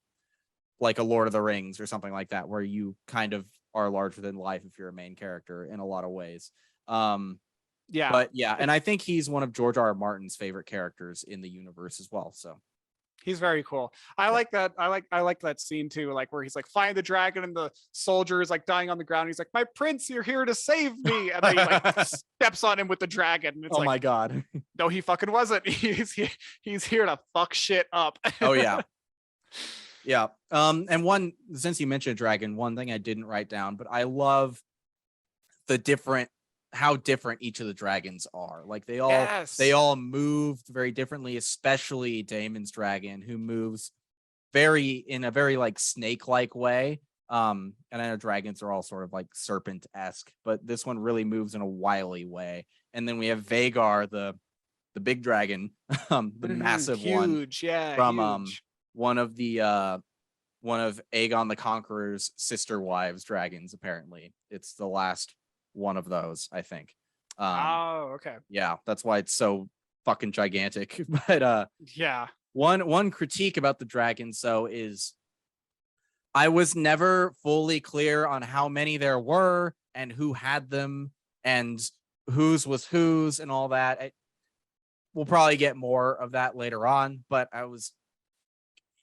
like a Lord of the Rings or something like that, where you kind of are larger than life if you're a main character in a lot of ways. Um, Yeah. but yeah, and I think he's one of George R. R. Martin's favorite characters in the universe as well. So He's very cool. I yeah. like that. I like that scene too, like where he's like flying the dragon and the soldier is like dying on the ground. He's like, "My prince, you're here to save me," and then he like steps on him with the dragon. And it's Oh like, my god. no, he fucking wasn't. He's here to fuck shit up. Oh yeah. Yeah. And one since you mentioned dragon, one thing I didn't write down, but I love the different how different each of the dragons are. Like they Yes. all moved very differently, especially Damon's dragon, who moves in a very like snake-like way. And I know dragons are all sort of like serpent-esque, but this one really moves in a wily way. And then we have Vagar, the big dragon, the Hmm. massive one Huge. Yeah, from huge. one of the one of Aegon the Conqueror's sister wives dragons. Apparently, it's the last one of those, I think. Um, Oh, okay. yeah, that's why it's so fucking gigantic. But Yeah. one critique about the dragons, though, is I was never fully clear on how many there were and who had them and whose was whose and all that. We'll probably get more of that later on, but I was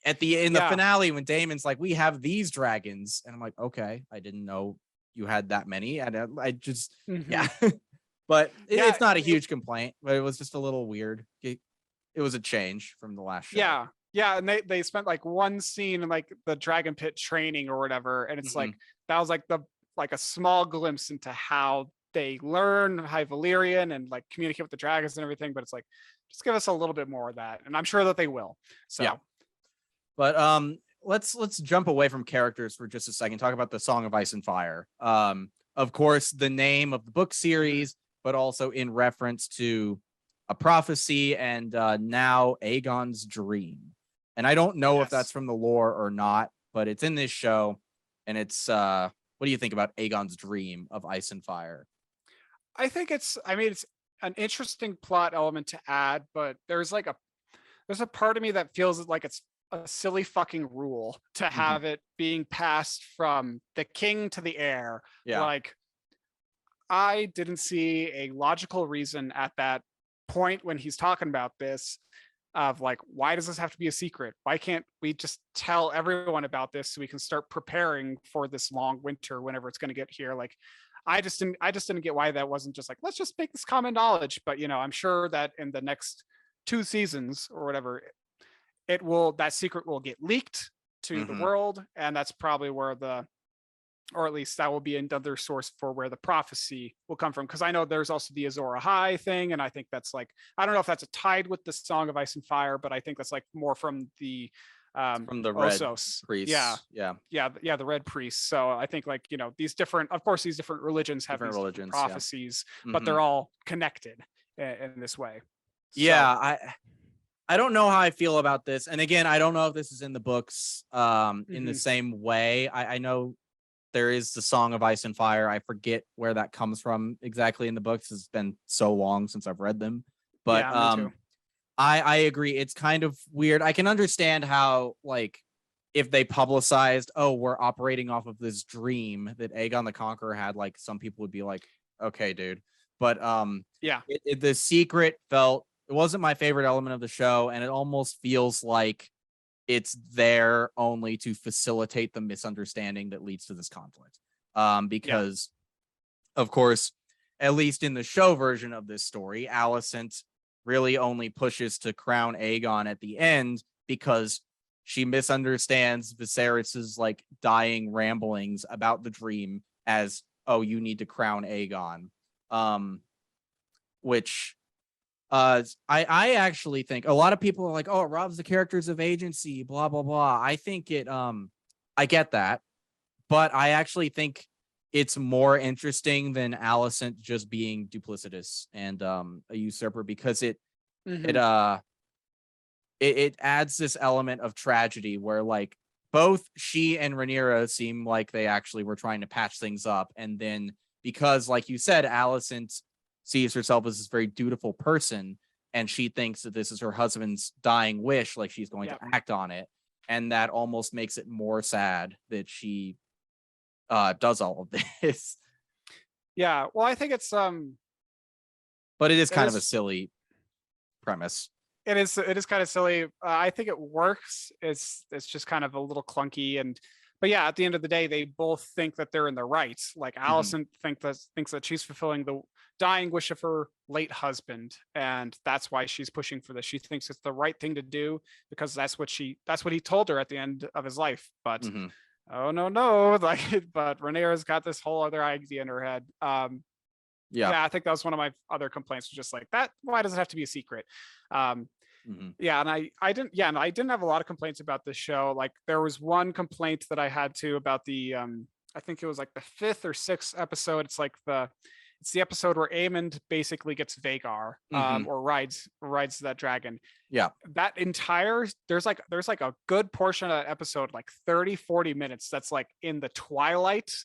in the Yeah. finale when Damon's like, "We have these dragons," and I'm like, "Okay, I didn't know you had that many," and I just yeah. But Yeah. it's not a huge complaint, but it was just a little weird. It was a change from the last show. Yeah. Yeah. And they spent like one scene in like the dragon pit training or whatever. And it's like that was like a small glimpse into how they learn High Valyrian and like communicate with the dragons and everything. But it's like, just give us a little bit more of that. And I'm sure that they will. So Yeah. But let's jump away from characters for just a second. Talk about the Song of Ice and Fire. Of course, the name of the book series, but also in reference to a prophecy and now Aegon's dream. And I don't know if that's from the lore or not, but it's in this show. And it's what do you think about Aegon's dream of Ice and Fire? I think it's an interesting plot element to add, but there's a part of me that feels like it's a silly fucking rule to have it being passed from the king to the heir. Yeah. Like, I didn't see a logical reason at that point when he's talking about this of like, why does this have to be a secret? Why can't we just tell everyone about this so we can start preparing for this long winter whenever it's going to get here? Like, I just didn't get why that wasn't just like, let's just make this common knowledge. But I'm sure that in the next 2 seasons or whatever, that secret will get leaked to the world, and that's probably where or at least that will be another source for where the prophecy will come from. Because I know there's also the Azor Ahai thing, and I think that's like, I don't know if that's tied with the Song of Ice and Fire, but I think that's like more from the Red Ossos priests. The red priests. So I think like these different religions have different prophecies, but they're all connected in this way. Yeah, I don't know how I feel about this. And again, I don't know if this is in the books in the same way. I know there is the Song of Ice and Fire. I forget where that comes from exactly in the books. It's been so long since I've read them. But me too. I agree. It's kind of weird. I can understand how, like, if they publicized, oh, we're operating off of this dream that Aegon the Conqueror had, like, some people would be like, okay, dude. But the secret it wasn't my favorite element of the show, and it almost feels like it's there only to facilitate the misunderstanding that leads to this conflict. Because, of course, at least in the show version of this story, Alicent really only pushes to crown Aegon at the end because she misunderstands Viserys's like dying ramblings about the dream as, oh, you need to crown Aegon. Which I actually think a lot of people are like, oh, it robs the characters of agency, blah, blah, blah. I think I get that, but I actually think it's more interesting than Alicent just being duplicitous and a usurper, because it adds this element of tragedy where like both she and Rhaenyra seem like they actually were trying to patch things up, and then because, like you said, Alicent sees herself as this very dutiful person, and she thinks that this is her husband's dying wish, like she's going to act on it, and that almost makes it more sad that she does all of this. Yeah, well, I think it's but it is kind of a silly premise. It is kind of silly. I think it works. It's just kind of a little clunky, but yeah, at the end of the day, they both think that they're in the right. Like Alicent thinks that she's fulfilling the dying wish of her late husband, and that's why she's pushing for this. She thinks it's the right thing to do because that's what he told her at the end of his life. But oh no, like, but Rhaenyra's got this whole other idea in her head. I think that was one of my other complaints, was just like that. Why does it have to be a secret? And I didn't have a lot of complaints about this show. Like, there was one complaint that I had to about the I think it was like the 5th or 6th episode. It's the episode where Aemond basically gets Vhagar, or rides that dragon. Yeah. That entire there's like a good portion of that episode, like 30-40 minutes, that's like in the twilight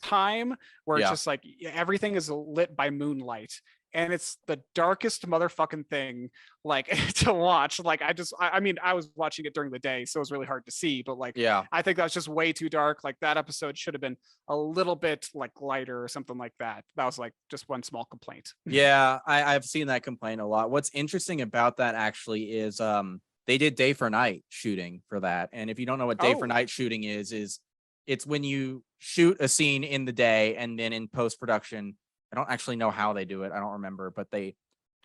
time, where it's just like everything is lit by moonlight, and it's the darkest motherfucking thing like to watch. Like I mean, I was watching it during the day, so it was really hard to see, but like Yeah. I think that's just way too dark. Like that episode should have been a little bit like lighter or something like that. That was like just one small complaint. Yeah, I've seen that complaint a lot. What's interesting about that actually is they did day for night shooting for that. And if you don't know what day for Oh. night shooting is it's when you shoot a scene in the day and then in post production, I don't actually know how they do it. I don't remember, but they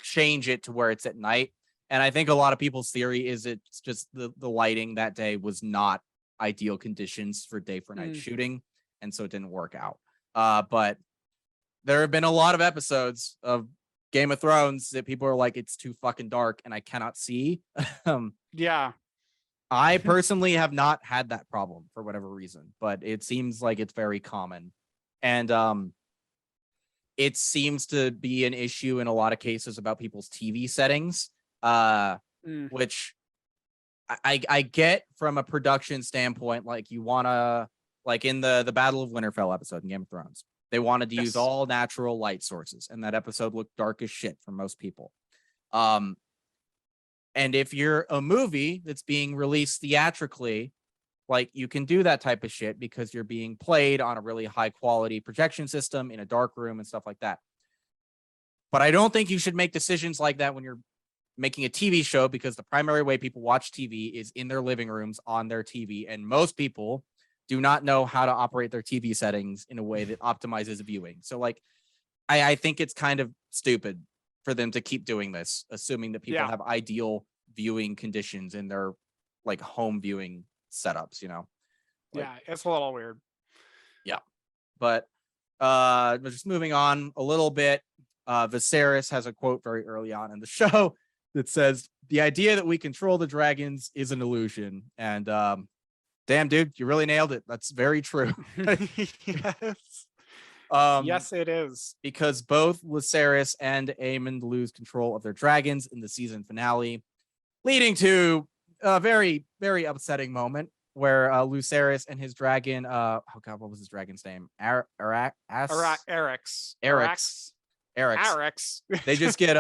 change it to where it's at night. And I think a lot of people's theory is it's just the lighting that day was not ideal conditions for day for night shooting, and so it didn't work out. But there have been a lot of episodes of Game of Thrones that people are like, it's too fucking dark and I cannot see. Yeah. I personally have not had that problem for whatever reason, but it seems like it's very common. And it seems to be an issue in a lot of cases about people's TV settings, which I get from a production standpoint. Like you want to, like in the Battle of Winterfell episode in Game of Thrones, they wanted to use all natural light sources, and that episode looked dark as shit for most people. And if you're a movie that's being released theatrically, like you can do that type of shit because you're being played on a really high quality projection system in a dark room and stuff like that. But I don't think you should make decisions like that when you're making a TV show, because the primary way people watch TV is in their living rooms on their TV. And most people do not know how to operate their TV settings in a way that optimizes viewing. So like, I think it's kind of stupid for them to keep doing this, assuming that people have ideal viewing conditions in their like home viewing setups, you know? Like, yeah, it's a little weird. Yeah. But just moving on a little bit, Viserys has a quote very early on in the show that says, "The idea that we control the dragons is an illusion." And damn, dude, you really nailed it. That's very true. Yes. Yes, it is. Because both Viserys and Aemond lose control of their dragons in the season finale, leading to a very, very upsetting moment where Lucerys and his dragon, oh god, what was his dragon's name? Eric's. They just get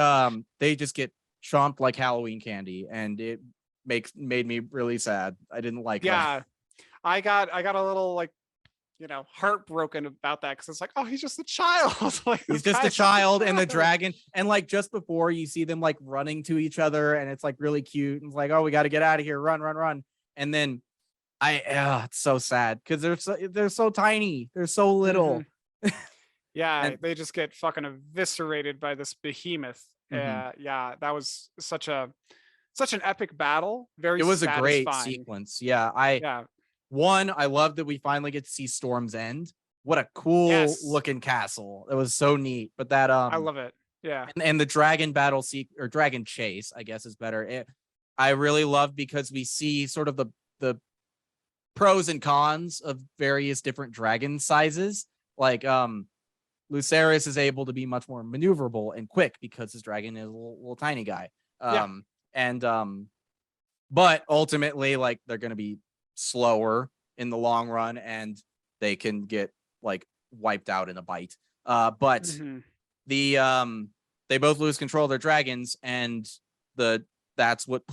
chomped like Halloween candy, and it made me really sad. I didn't like that. Yeah, I got a little like, you know, heartbroken about that, because it's like, oh, he's just a child. Like he's just a child, and the dragon, and like just before you see them like running to each other, and it's like really cute, and it's like, oh, we got to get out of here, run, and then it's so sad because they're so tiny, they're so little. Yeah, And they just get fucking eviscerated by this behemoth. Yeah, that was such an epic battle. Very it was satisfying. a great sequence. Yeah, I love that we finally get to see Storm's End. What a cool looking castle. It was so neat. But that I love it. Yeah. And the dragon battle or dragon chase, I guess is better. I really love because we see sort of the pros and cons of various different dragon sizes. Like Lucerys is able to be much more maneuverable and quick because his dragon is a little tiny guy. But ultimately, like, they're going to be slower in the long run, and they can get like wiped out in a bite. But they both lose control of their dragons, and that's what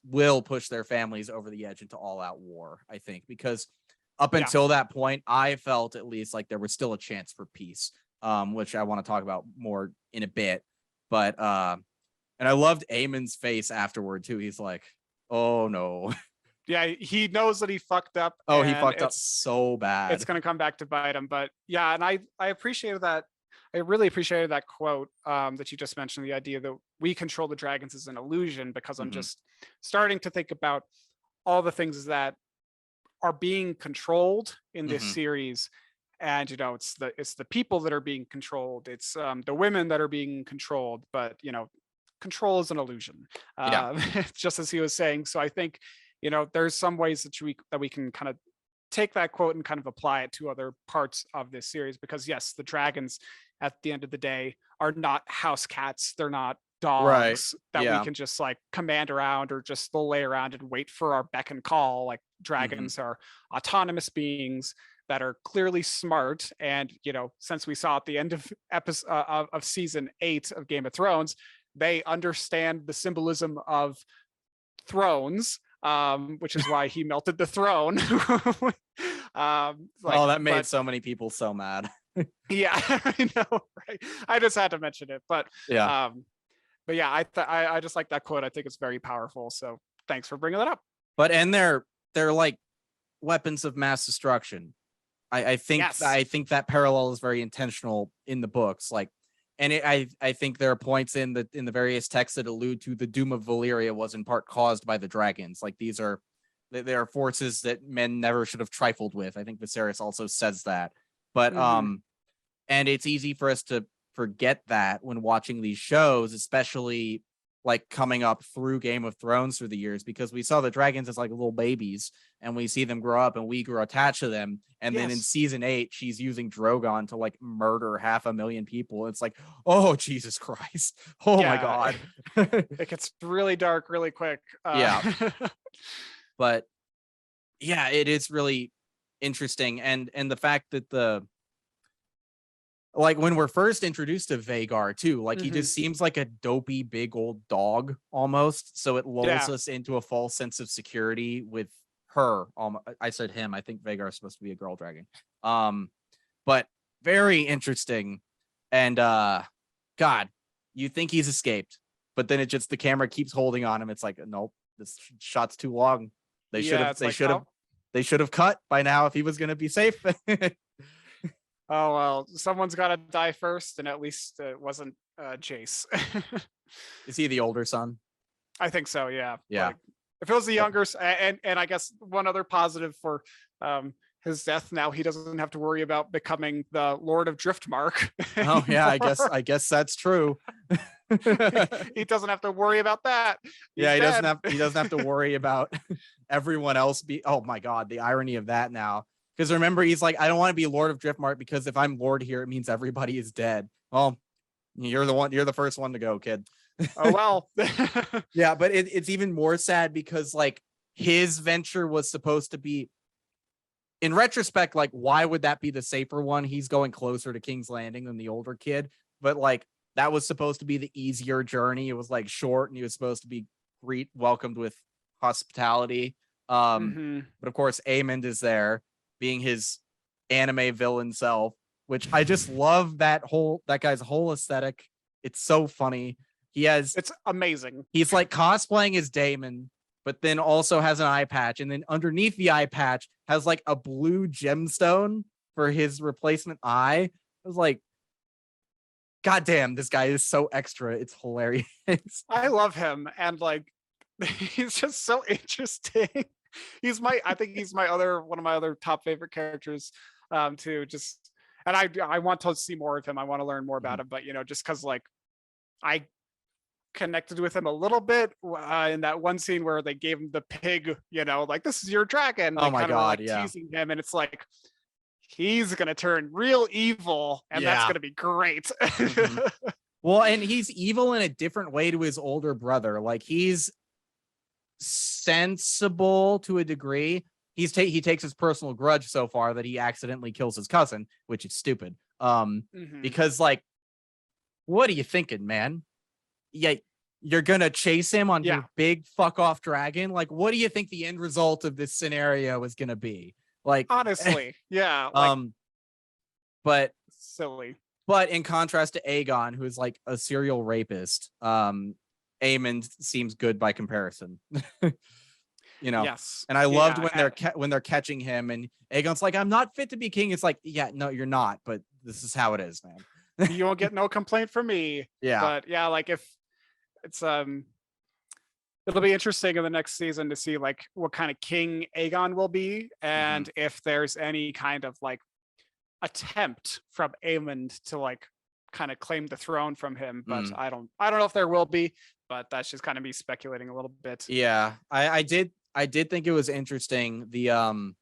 will push their families over the edge into all out war, I think, because up until that point, I felt at least like there was still a chance for peace, which I want to talk about more in a bit. But and I loved Aemon's face afterward too. He's like, oh no. Yeah, he knows that he fucked up. Oh, he fucked up so bad. It's gonna come back to bite him. But yeah, and I appreciated that. I really appreciated that quote that you just mentioned, the idea that we control the dragons is an illusion, because I'm just starting to think about all the things that are being controlled in this series. And, you know, it's the people that are being controlled. It's the women that are being controlled. But, you know, control is an illusion, just as he was saying. So I think, you know, there's some ways that we can kind of take that quote and kind of apply it to other parts of this series, because yes, the dragons at the end of the day are not house cats. They're not dogs that we can just like command around or just lay around and wait for our beck and call. Like dragons are autonomous beings that are clearly smart. And, since we saw at the end of episode of season 8 of Game of Thrones, they understand the symbolism of thrones, which is why he melted the throne. Oh, that made but so many people so mad. yeah, I know, right? I just had to mention it, Yeah. but yeah, I just like that quote. I think it's very powerful. So thanks for bringing that up. But and they're like weapons of mass destruction. I think Yes. I think that parallel is very intentional in the books. Like, and I think there are points in the various texts that allude to the doom of Valyria was in part caused by the dragons. Like these are forces that men never should have trifled with. I think Viserys also says that. But and it's easy for us to forget that when watching these shows, especially like coming up through Game of Thrones through the years, because we saw the dragons as like little babies and we see them grow up and we grow attached to them. And then in season 8, she's using Drogon to like murder 500,000 people. It's like, oh, Jesus Christ. Oh my God. It gets really dark really quick. Yeah. But yeah, it is really interesting. And the fact that like when we're first introduced to Vhagar too, like he just seems like a dopey big old dog almost. So it lulls us into a false sense of security with her. I said him. I think Vhagar is supposed to be a girl dragon. But very interesting. And God, you think he's escaped, but then the camera keeps holding on him. It's like, nope, this shot's too long. They should have cut by now if he was going to be safe. Oh, well, someone's got to die first, and at least it wasn't Jace. Is he the older son? I think so, yeah. Yeah. Like, if it was the younger, and I guess one other positive for his death, now he doesn't have to worry about becoming the Lord of Driftmark. Oh yeah, I guess that's true. He doesn't have to worry about that. He doesn't have to worry about everyone else oh my God, the irony of that now. Because remember, he's like, I don't want to be Lord of Driftmark because if I'm Lord here, it means everybody is dead. Well, you're the first one to go, kid. Oh, well. Yeah, but it's even more sad because like his venture was supposed to be, in retrospect, like, why would that be the safer one? He's going closer to King's Landing than the older kid. But like, that was supposed to be the easier journey. It was like short and he was supposed to be welcomed with hospitality. But of course, Aemond is there, being his anime villain self, which I just love that guy's whole aesthetic. It's so funny. It's amazing. He's like cosplaying as Daemon, but then also has an eye patch. And then underneath the eye patch has like a blue gemstone for his replacement eye. I was like, God damn, this guy is so extra. It's hilarious. I love him. And like, he's just so interesting. I think he's one of my other top favorite characters, too. And I want to see more of him. I want to learn more about him, but just because like I connected with him a little bit in that one scene where they gave him the pig, like, this is your dragon. Oh my God, like teasing him, and it's like he's gonna turn real evil, and that's gonna be great. Well, and he's evil in a different way to his older brother. Like he's sensible to a degree. He takes his personal grudge so far that he accidentally kills his cousin, which is stupid. Because like, what are you thinking, man? Yeah, you're gonna chase him on your big fuck off dragon. Like, what do you think the end result of this scenario is gonna be? Like, honestly, yeah. Like, but silly. But in contrast to Aegon, who is like a serial rapist, Aemond seems good by comparison. Yes. And I loved when they're catching him and Aegon's like, I'm not fit to be king. It's like, yeah, no, you're not, but this is how it is, man. You won't get no complaint from me. Yeah. But yeah, like if it's it'll be interesting in the next season to see like what kind of king Aegon will be, and if there's any kind of like attempt from Aemond to like kind of claim the throne from him. But I don't know if there will be, but that's just kind of me speculating a little bit. Yeah, I did think it was interesting, the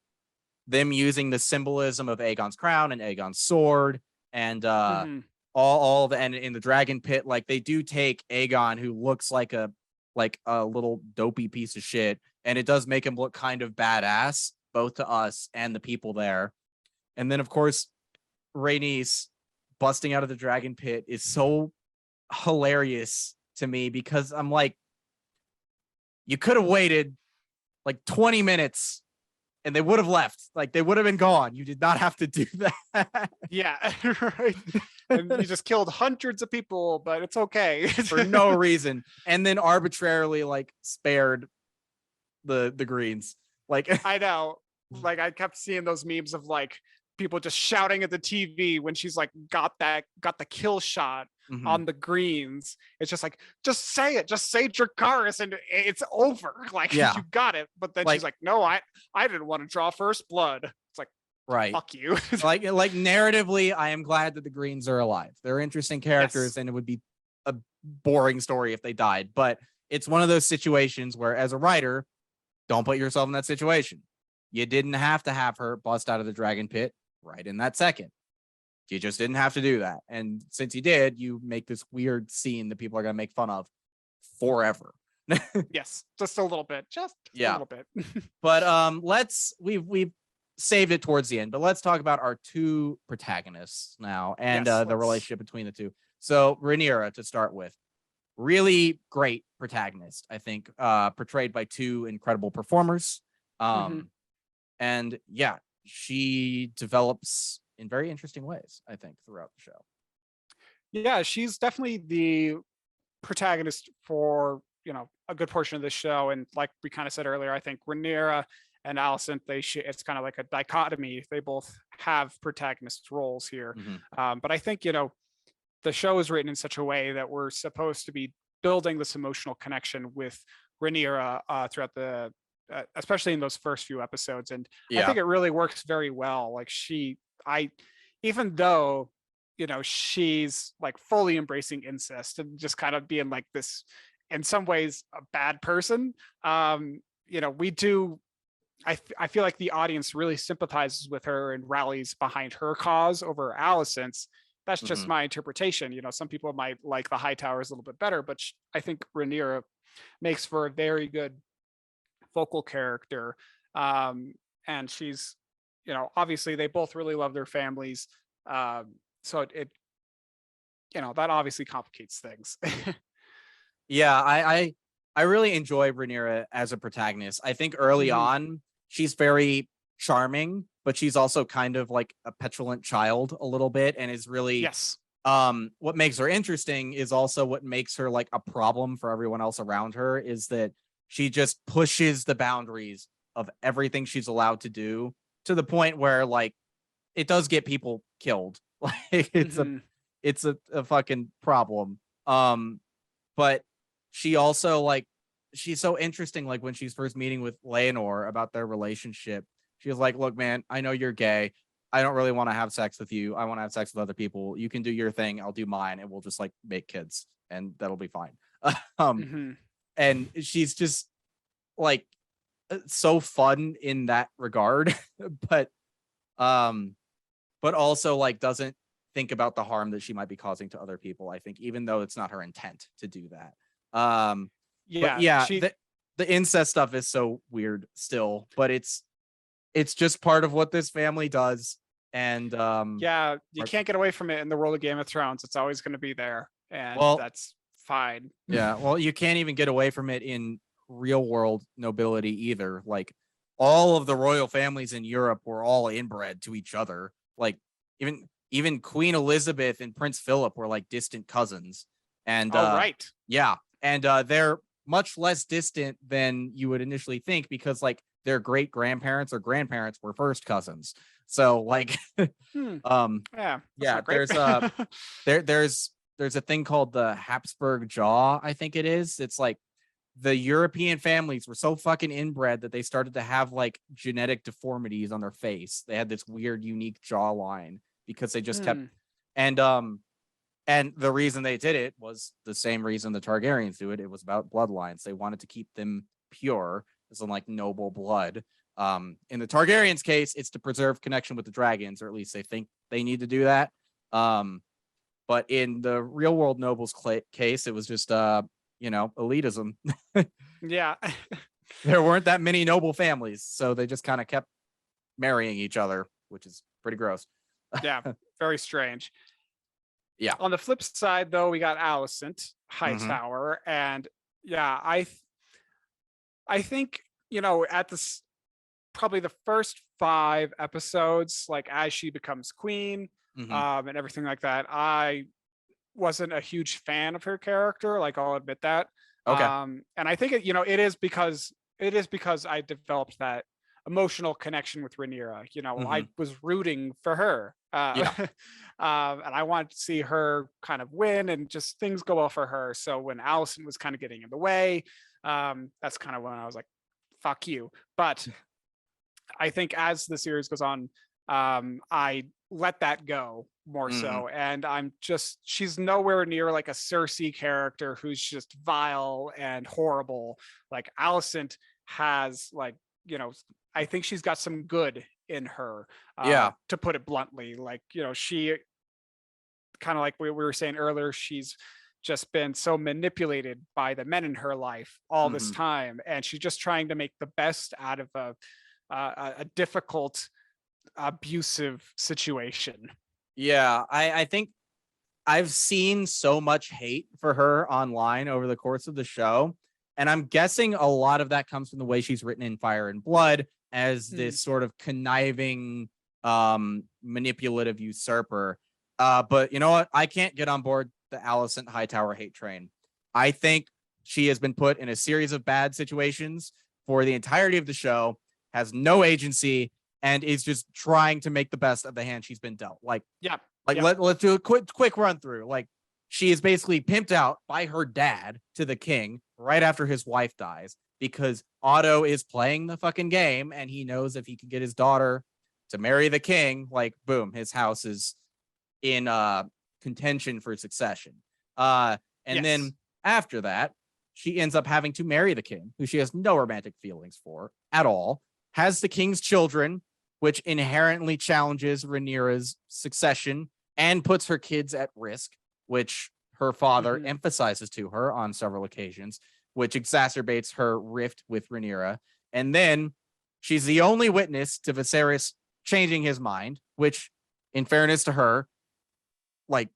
them using the symbolism of Aegon's crown and Aegon's sword and all the, and in the dragon pit, like they do take Aegon, who looks like a little dopey piece of shit, and it does make him look kind of badass both to us and the people there. And then of course, Rhaenys busting out of the dragon pit is so hilarious to me because I'm like, you could have waited like 20 minutes and they would have left. Like they would have been gone. You did not have to do that. Yeah, right. And you just killed hundreds of people, but it's okay. For no reason. And then arbitrarily like spared the greens. Like I know. Like I kept seeing those memes of like people just shouting at the TV when she's like got the kill shot Mhm. on the greens. It's just like, just say it, just say Dracarys and it's over. Like Yeah. you got it. But then Like- she's like, no, I didn't want to draw first blood. It's like, right. fuck you. like narratively, I am glad that the greens are alive. They're interesting characters, Yes. and it would be a boring story if they died. But it's one of those situations where, as a writer, don't put yourself in that situation. You didn't have to have her bust out of the dragon pit right in that second. You just didn't have to do that. And since you did, you make this weird scene that people are going to make fun of forever. Yes, just a little bit. Just a little bit. But we've saved it towards the end, but let's talk about our two protagonists now and Yes, the relationship between the two. So Rhaenyra, to start with, really great protagonist, I think, portrayed by two incredible performers. And yeah, she develops in very interesting ways, I think, throughout the show. Yeah, she's definitely the protagonist for, you know, a good portion of the show. And like we kind of said earlier, I think Rhaenyra and Alicent, it's kind of like a dichotomy. They both have protagonist roles here. But I think, you know, the show is written in such a way that we're supposed to be building this emotional connection with Rhaenyra throughout the, especially in those first few episodes. And I think it really works very well. Like even though, you know, she's like fully embracing incest and just kind of being like this, in some ways, a bad person. You know, I feel like the audience really sympathizes with her and rallies behind her cause over Alicent's. That's just my interpretation. You know, some people might like the Hightowers a little bit better, but I think Rhaenyra makes for a very good focal character. And she's, you know, obviously they both really love their families. So it, you know, that obviously complicates things. Yeah, I really enjoy Rhaenyra as a protagonist. I think early on she's very charming, but she's also kind of like a petulant child a little bit, and is really what makes her interesting is also what makes her like a problem for everyone else around her, is that she just pushes the boundaries of everything she's allowed to do to the point where like it does get people killed. Like it's a fucking problem. But she also like, she's so interesting. Like when she's first meeting with Leonor about their relationship, she was like, look, man, I know you're gay. I don't really want to have sex with you. I want to have sex with other people. You can do your thing. I'll do mine. And we'll just like make kids and that'll be fine. And she's just like so fun in that regard, but also like doesn't think about the harm that she might be causing to other people, I think, even though it's not her intent to do that. The incest stuff is so weird still, but it's just part of what this family does. And you can't get away from it in the world of Game of Thrones. It's always going to be there, and that's fine. Yeah, well, you can't even get away from it in real world nobility either. Like all of the royal families in Europe were all inbred to each other. Like even Queen Elizabeth and Prince Philip were like distant cousins. And they're much less distant than you would initially think, because like their great grandparents or grandparents were first cousins. So like there's a thing called the Habsburg jaw, I think it is. It's like the European families were so fucking inbred that they started to have like genetic deformities on their face. They had this weird, unique jawline because they just kept, and the reason they did it was the same reason the Targaryens do it. It was about bloodlines. They wanted to keep them pure, as in like noble blood. In the Targaryens case, it's to preserve connection with the dragons, or at least they think they need to do that. But in the real world nobles case, it was just elitism. Yeah. There weren't that many noble families, so they just kind of kept marrying each other, which is pretty gross. Yeah, very strange. Yeah. On the flip side, though, we got Alicent Hmm. Hightower, and yeah, I think at this probably the first 5 episodes, like as she becomes queen, Hmm. and everything like that, I wasn't a huge fan of her character. Like I'll admit that. Okay. And I think it is because I developed that emotional connection with Rhaenyra. I Hmm. was rooting for her, Yeah. and I wanted to see her kind of win and just things go well for her. So when Allison was kind of getting in the way, that's kind of when I was like, "Fuck you." But I think as the series goes on, I let that go more Hmm. so, and she's nowhere near like a Cersei character who's just vile and horrible. Like Alicent has you know, I think she's got some good in her, Yeah. to put it bluntly. Like she kind of like we were saying earlier, she's just been so manipulated by the men in her life all this Hmm. time, and she's just trying to make the best out of a difficult, abusive situation. Yeah. I think I've seen so much hate for her online over the course of the show. And I'm guessing a lot of that comes from the way she's written in Fire and Blood as Mm, this sort of conniving, manipulative usurper. But you know what? I can't get on board the Alicent Hightower hate train. I think she has been put in a series of bad situations for the entirety of the show, has no agency, and is just trying to make the best of the hand she's been dealt. yeah, Like yeah. let's do a quick run through. Like she is basically pimped out by her dad to the king right after his wife dies because Otto is playing the fucking game and he knows if he can get his daughter to marry the king, like boom, his house is in contention for succession. And Yes. then after that, she ends up having to marry the king, who she has no romantic feelings for at all, has the king's children, which inherently challenges Rhaenyra's succession and puts her kids at risk, which her father Hmm. emphasizes to her on several occasions, which exacerbates her rift with Rhaenyra. And then she's the only witness to Viserys changing his mind, which, in fairness to her, like,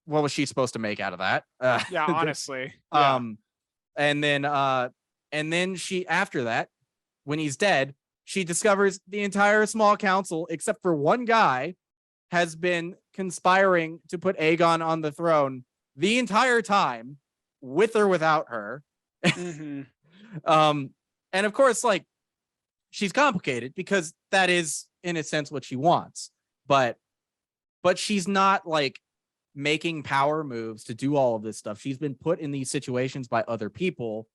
what was she supposed to make out of that? Yeah, honestly. Yeah. um, and then she after that, when he's dead, she discovers the entire small council, except for one guy, has been conspiring to put Aegon on the throne the entire time, with or without her. Hmm. um, and of course, like she's complicated because that is, in a sense, what she wants. But she's not like making power moves to do all of this stuff. She's been put in these situations by other people,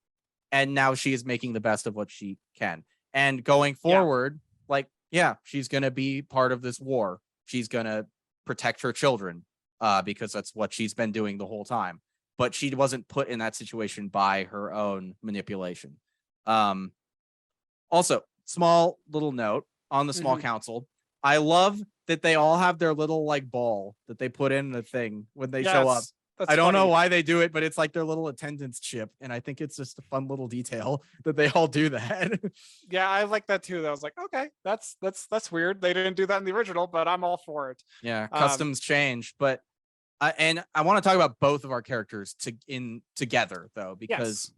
and now she is making the best of what she can. And going Yeah. forward, like, yeah, she's gonna be part of this war. She's gonna protect her children, because that's what she's been doing the whole time. But she wasn't put in that situation by her own manipulation. Um, Also, small little note on the small Hmm. council. I love that they all have their little like ball that they put in the thing when they show up. Yes, that's I don't know funny. why they do it, but it's like their little attendance chip, and I think it's just a fun little detail that they all do that. Yeah, I like that too. I was like, okay, that's weird. They didn't do that in the original, but I'm all for it. Yeah, Um, customs change, but and I want to talk about both of our characters together though, because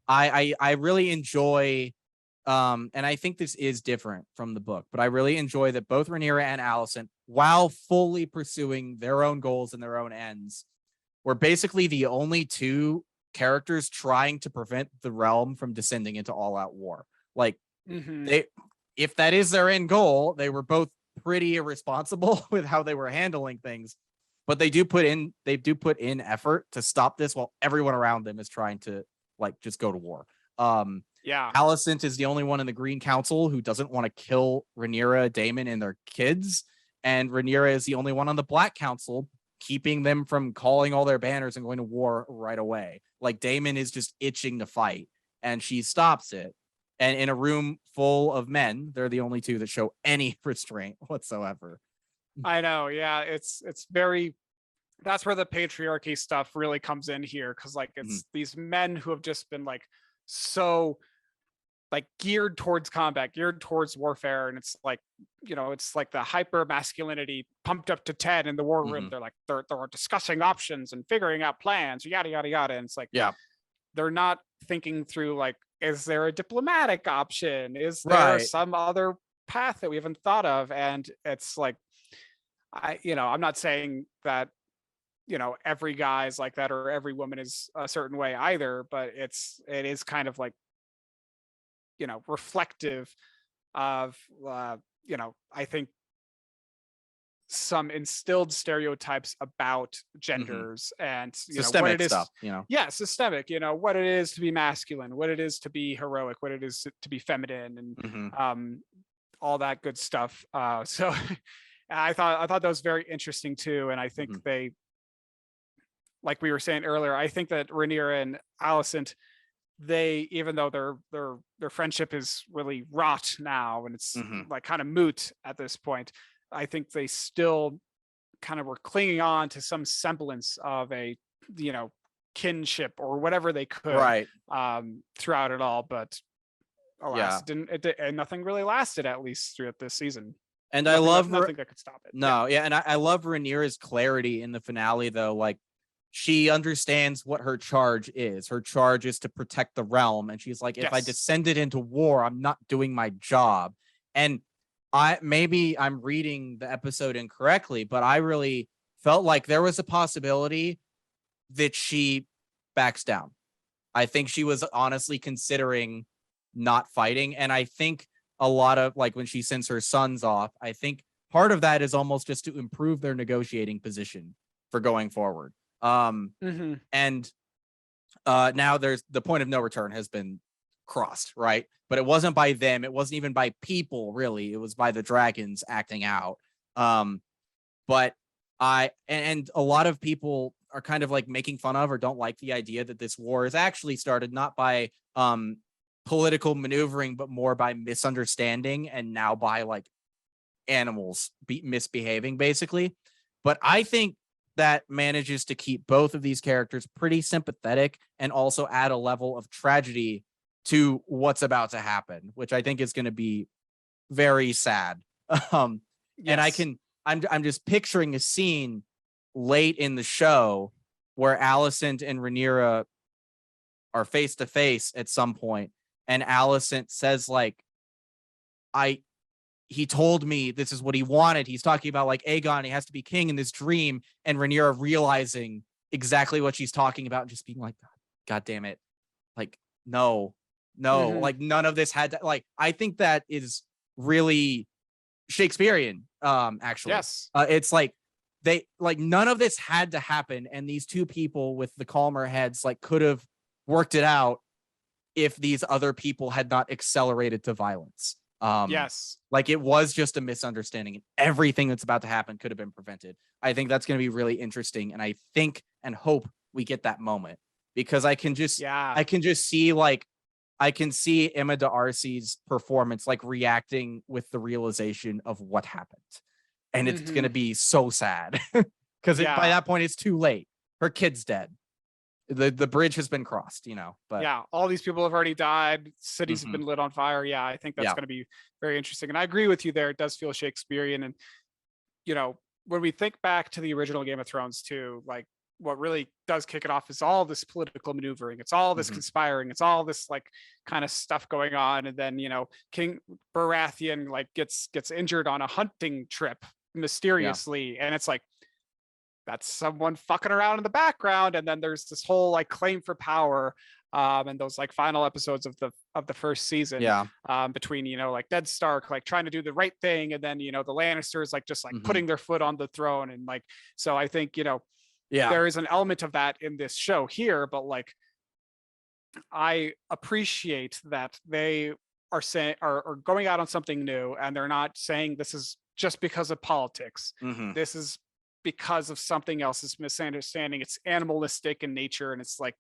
yes. I really enjoy, and I think this is different from the book, but I really enjoy that both Rhaenyra and Alicent, while fully pursuing their own goals and their own ends, were basically the only two characters trying to prevent the realm from descending into all-out war. Like Hmm. they, if that is their end goal, they were both pretty irresponsible with how they were handling things. But they do put in effort to stop this while everyone around them is trying to like just go to war. Um, Yeah. Alicent is the only one in the Green Council who doesn't want to kill Rhaenyra, Daemon, and their kids. And Rhaenyra is the only one on the Black Council, keeping them from calling all their banners and going to war right away. Like Daemon is just itching to fight, and she stops it. And in a room full of men, they're the only two that show any restraint whatsoever. I know. Yeah, it's very that's where the patriarchy stuff really comes in here, because like Mhm. it's these men who have just been like so like geared towards combat, geared towards warfare, and it's like, it's like the hyper masculinity pumped up to 10 in the war room. Mhm. They're like they're discussing options and figuring out plans, yada yada yada. And it's like Yeah. they're not thinking through like, is there a diplomatic option? Is there Right. some other path that we haven't thought of? And it's like, I'm not saying that, every guy is like that or every woman is a certain way either, but it is kind of like, reflective of, I think some instilled stereotypes about Mhm. genders and, what Systemic it stuff, is. you know? Yeah, systemic, what it is to be masculine, what it is to be heroic, what it is to be feminine, and Mhm. all that good stuff. So I thought that was very interesting too. And I think Mhm. they, like we were saying earlier, I think that Rhaenyra and Alicent, they, even though their friendship is really rot now and it's Mhm. like kind of moot at this point, I think they still kind of were clinging on to some semblance of a, you know kinship or whatever they could, Right. throughout it all. But alas, Yeah. and nothing really lasted, at least throughout this season. And I Nothing that love nothing that could stop it. Yeah. no, yeah, and I love Rhaenyra's clarity in the finale though. Like she understands what her charge is. Her charge is to protect the realm. And she's like, if I Yes. descended into war, I'm not doing my job. And maybe I'm reading the episode incorrectly, but I really felt like there was a possibility that she backs down. I think she was honestly considering not fighting. And I think a lot of like when she sends her sons off, I think part of that is almost just to improve their negotiating position for going forward. Hmm. And now there's the point of no return has been crossed, right? But it wasn't by them, it wasn't even by people really, it was by the dragons acting out. Um, but and a lot of people are kind of like making fun of or don't like the idea that this war is actually started not by political maneuvering, but more by misunderstanding and now by like animals misbehaving basically. But I think that manages to keep both of these characters pretty sympathetic and also add a level of tragedy to what's about to happen, which I think is going to be very sad. Um, and Yes. I'm just picturing a scene late in the show where Alicent and Rhaenyra are face to face at some point, and Alicent says like, "I he told me this is what he wanted." He's talking about like Aegon, he has to be king in this dream, and Rhaenyra realizing exactly what she's talking about and just being like, God damn it. Like, no, no, Hmm. like none of this had to like I think that is really Shakespearean, actually. Yes. It's like they like none of this had to happen, and these two people with the calmer heads like could have worked it out if these other people had not accelerated to violence. Yes. Like it was just a misunderstanding, and everything that's about to happen could have been prevented. I think that's going to be really interesting, and I think and hope we get that moment because Yeah. I can just see like I can see Emma D'Arcy's performance like reacting with the realization of what happened. And it's going Hmm. to be so sad because by Yeah. that point it's too late. Her kid's dead. The bridge has been crossed, you know. But Yeah, all these people have already died. Cities have mhm, been lit on fire. Yeah, I think that's yeah. going to be very interesting. And I agree with you there. It does feel Shakespearean. And, when we think back to the original Game of Thrones too, like what really does kick it off is all this political maneuvering. It's all this Mhm, conspiring. It's all this like kind of stuff going on. And then, King Baratheon like gets injured on a hunting trip yeah. mysteriously. And it's like, that's someone fucking around in the background. And then there's this whole like claim for power, and those like final episodes of the first season, Yeah. between, like Ned Stark like trying to do the right thing, and then, the Lannisters like just like Mhm, putting their foot on the throne. And like, so I think, yeah. there is an element of that in this show here. But like, I appreciate that they are saying are going out on something new, and they're not saying this is just because of politics. Mhm, This is because of something else. It's misunderstanding. It's animalistic in nature, and it's like,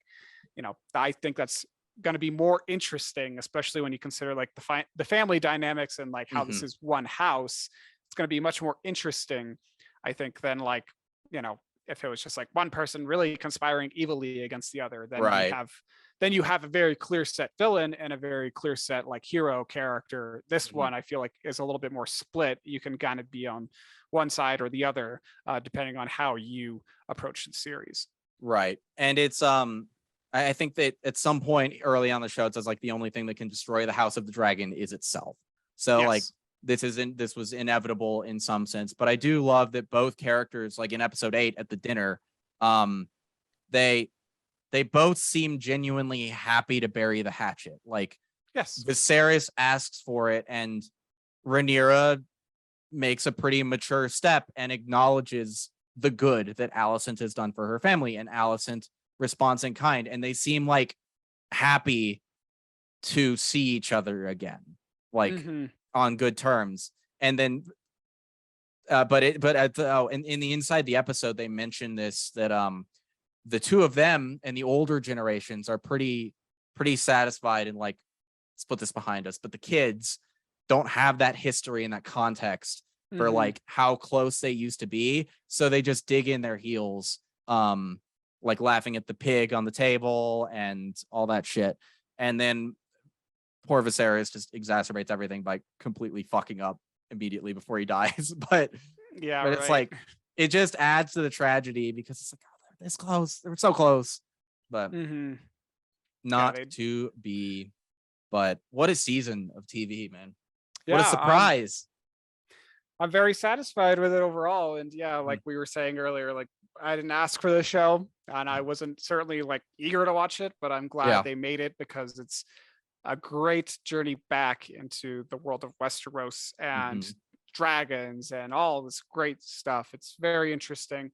I think that's going to be more interesting, especially when you consider like the family dynamics and like how this mhm, is one house. It's going to be much more interesting, I think, than like, if it was just like one person really conspiring evilly against the other. Then we right. have then you have a very clear set villain and a very clear set like hero character. This Mhm. one I feel like is a little bit more split. You can kind of be on one side or the other, depending on how you approach the series. Right. And it's I think that at some point early on the show it says like the only thing that can destroy the House of the Dragon is itself. So like Yes. this was inevitable in some sense, but I do love that both characters, like in episode 8 at the dinner, um they they both seem genuinely happy to bury the hatchet. Like Yes. Viserys asks for it and Rhaenyra makes a pretty mature step and acknowledges the good that Alicent has done for her family, and Alicent responds in kind, and they seem like happy to see each other again, like Hmm. on good terms. And then but at the in the inside the episode they mentioned this, that the two of them and the older generations are pretty satisfied and like, let's put this behind us, but the kids don't have that history and that context for Hmm. like how close they used to be, so they just dig in their heels, like laughing at the pig on the table and all that shit. And then poor Viserys just exacerbates everything by completely fucking up immediately before he dies. Yeah. But it's Right. like it just adds to the tragedy because it's like, oh, they're this close, they were so close, but Hmm. Yeah. not They. to be. But what a season of TV, man. What a Yeah. surprise. I'm very satisfied with it overall. And yeah, Mhm. like we were saying earlier, like I didn't ask for the show and I wasn't certainly like eager to watch it, but I'm glad Yeah. they made it because it's a great journey back into the world of Westeros and Mhm. dragons and all this great stuff. It's very interesting.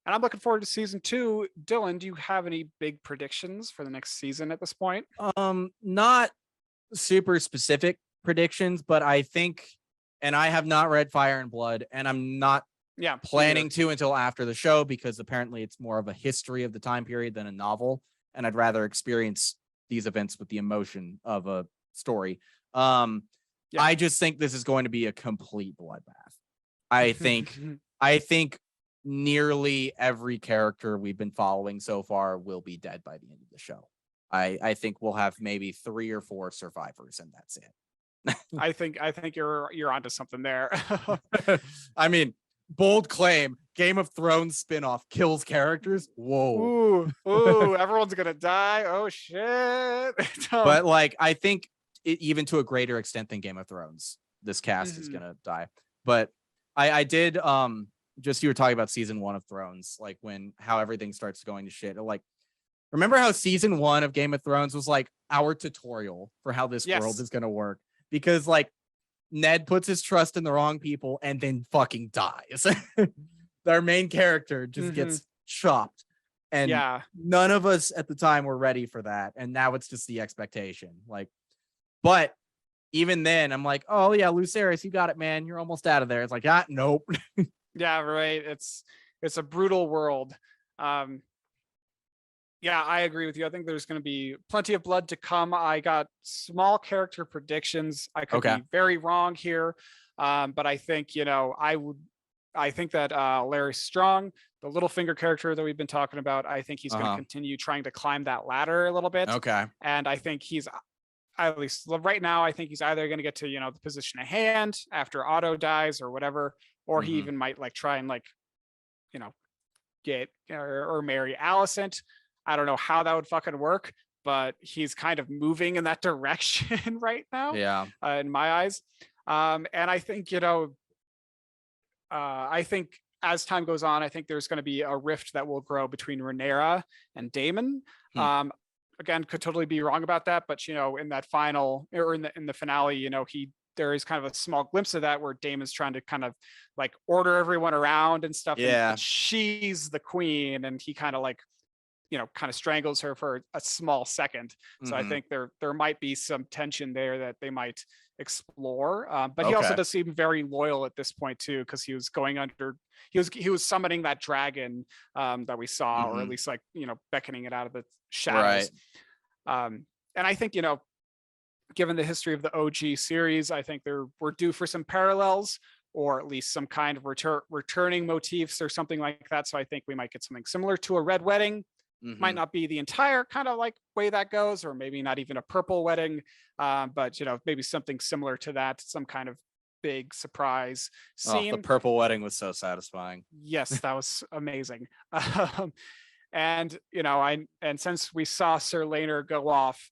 And I'm looking forward to season 2. Dylan, do you have any big predictions for the next season at this point? Not super specific predictions, but I think, and I have not read Fire and Blood, and I'm not Yeah, me planning neither. to until after the show because apparently it's more of a history of the time period than a novel, and I'd rather experience these events with the emotion of a story. Um, Yeah. I just think this is going to be a complete bloodbath. I think I think nearly every character we've been following so far will be dead by the end of the show. I think we'll have maybe 3 or 4 survivors and that's I think you're onto something there. it. I mean, bold claim, Game of Thrones spinoff kills characters. Whoa. Ooh, everyone's gonna die. Oh shit. But like I think even to a greater extent than Game of Thrones, this cast is Mhm. gonna die. But I did just, you were talking about season 1 of Thrones, like when how everything starts going to shit. Like, remember how season 1 of Game of Thrones was like our tutorial for how this world Yes. is gonna work? Because like Ned puts his trust in the wrong people and then fucking dies. Their main character just Hmm. gets chopped. And Yeah. none of us at the time were ready for that. And now it's just the expectation. Like, but even then, I'm like, oh yeah, Lucerys, you got it, man. You're almost out of there. It's like, ah, nope. Yeah, right. It's a brutal world. Um, yeah, I agree with you. I think there's going to be plenty of blood to come. I got small character predictions. I could Okay. be very wrong here, but I think I think that Larry Strong, the Littlefinger character that we've been talking about, I think he's going to Uh-huh. continue trying to climb that ladder a little bit, Okay. and I think he's at least right now. I think he's either going to get to the position of hand after Otto dies or whatever, or he Hmm. even might like try and like you know get or marry Alicent. I don't know how that would fucking work, but he's kind of moving in that direction right now, Yeah. in my eyes. And I think, I think as time goes on, I think there's going to be a rift that will grow between Rhaenyra and Daemon. Hmm. Again, could totally be wrong about that, but in that final or in the finale, there is kind of a small glimpse of that where Damon's trying to kind of like order everyone around and stuff, and Yeah. but she's the queen, and he kind of like kind of strangles her for a small second. So I Hmm. think there might be some tension there that they might explore. But he also Okay. does seem very loyal at this point too, because he was going under. He was summoning that dragon that we saw, or at Hmm. least like beckoning it out of the Right. shadows. And I think given the history of the OG series, I think we're due for some parallels, or at least some kind of returning motifs or something like that. So I think we might get something similar to a Red Wedding, Might not be the entire kind of like way that goes, or maybe not even a purple wedding, but maybe something similar to that, some kind of big surprise Oh, the scene. purple wedding was so satisfying. Yes, that was amazing. And and since we saw Sir Laner go off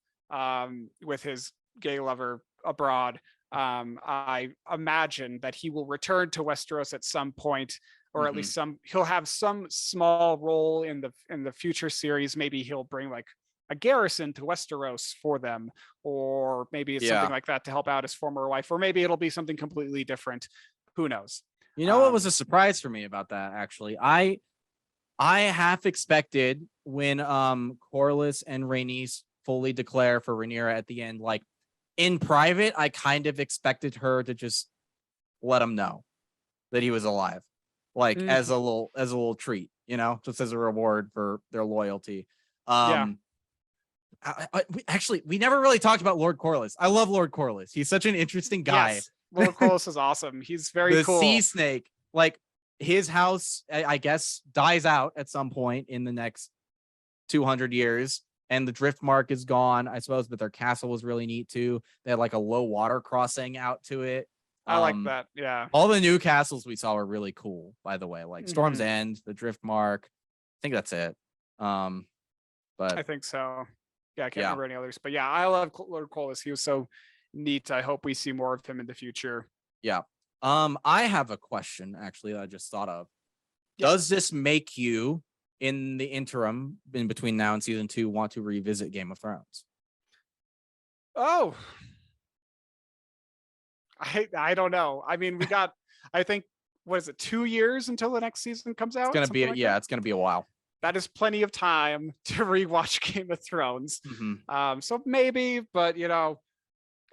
with his gay lover abroad, I imagine that he will return to Westeros at some point, or at Hmm. least he'll have some small role in the future series. Maybe he'll bring like a garrison to Westeros for them, or maybe it's something Yeah. like that to help out his former wife, or maybe it'll be something completely different. Who knows? You know what was a Um, surprise for me about that, actually? I half expected when Corlys and Rhaenys fully declare for Rhaenyra at the end, like in private, I kind of expected her to just let him know that he was alive, like as mhm, a little treat, just as a reward for their loyalty. yeah. Um, we never really talked about Lord Corlys. I love Lord Corlys. He's such an interesting guy. Yes, Lord Corlys is awesome. He's very The sea cool. snake, like his house, I guess, dies out at some point in the next 200 years, and the drift mark is gone, I suppose, but their castle was really neat too. They had like a low water crossing out to it. I like um that. Yeah. all the new castles we saw were really cool, by the way, like Storm's Mhm. End, the drift mark. I think that's it. um but I think so. Yeah, I can't yeah. remember any others, but yeah, I love Lord Corlys. He was so neat. I hope we see more of him in the future. Yeah. I have a question actually that I just thought of. Does Yes. this make you, in the interim, in between now and season 2, want to revisit Game of Thrones? Oh, I don't know. I mean, we got I think what is it, 2 years until the next season comes It's out, gonna be something like that. it's gonna be a while. That is plenty of time to rewatch Game of Thrones. Hmm. So maybe, but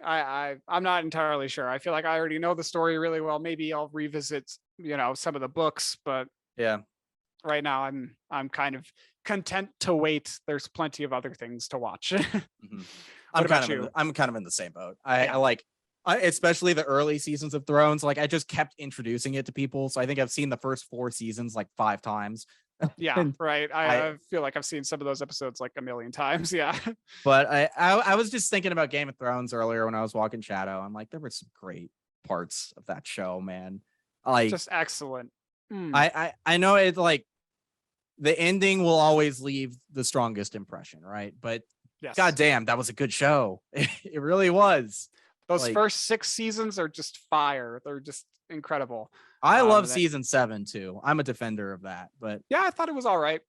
I'm not entirely sure. I feel like I already know the story really well. Maybe I'll revisit, some of the books, but Yeah. right now I'm kind of content to wait. There's plenty of other things to watch. Hmm. What about you? I'm kind of in the same boat. I Yeah. like, especially the early seasons of Thrones. Like I just kept introducing it to people, so I think I've seen the first 4 seasons like 5 times. Yeah, And right. I, I feel like I've seen some of those episodes like a million times. Yeah. but I was just thinking about Game of Thrones earlier when I was walking Shadow. I'm like, there were some great parts of that show, man. Like Just excellent. Mm, I know it's like the ending will always leave the strongest impression, right? But yes. goddamn, that was a good show. It really was. Those Like first 6 seasons are just fire. They're just incredible. I love And then, season 7 too. I'm a defender of that, but yeah, I thought it was all right.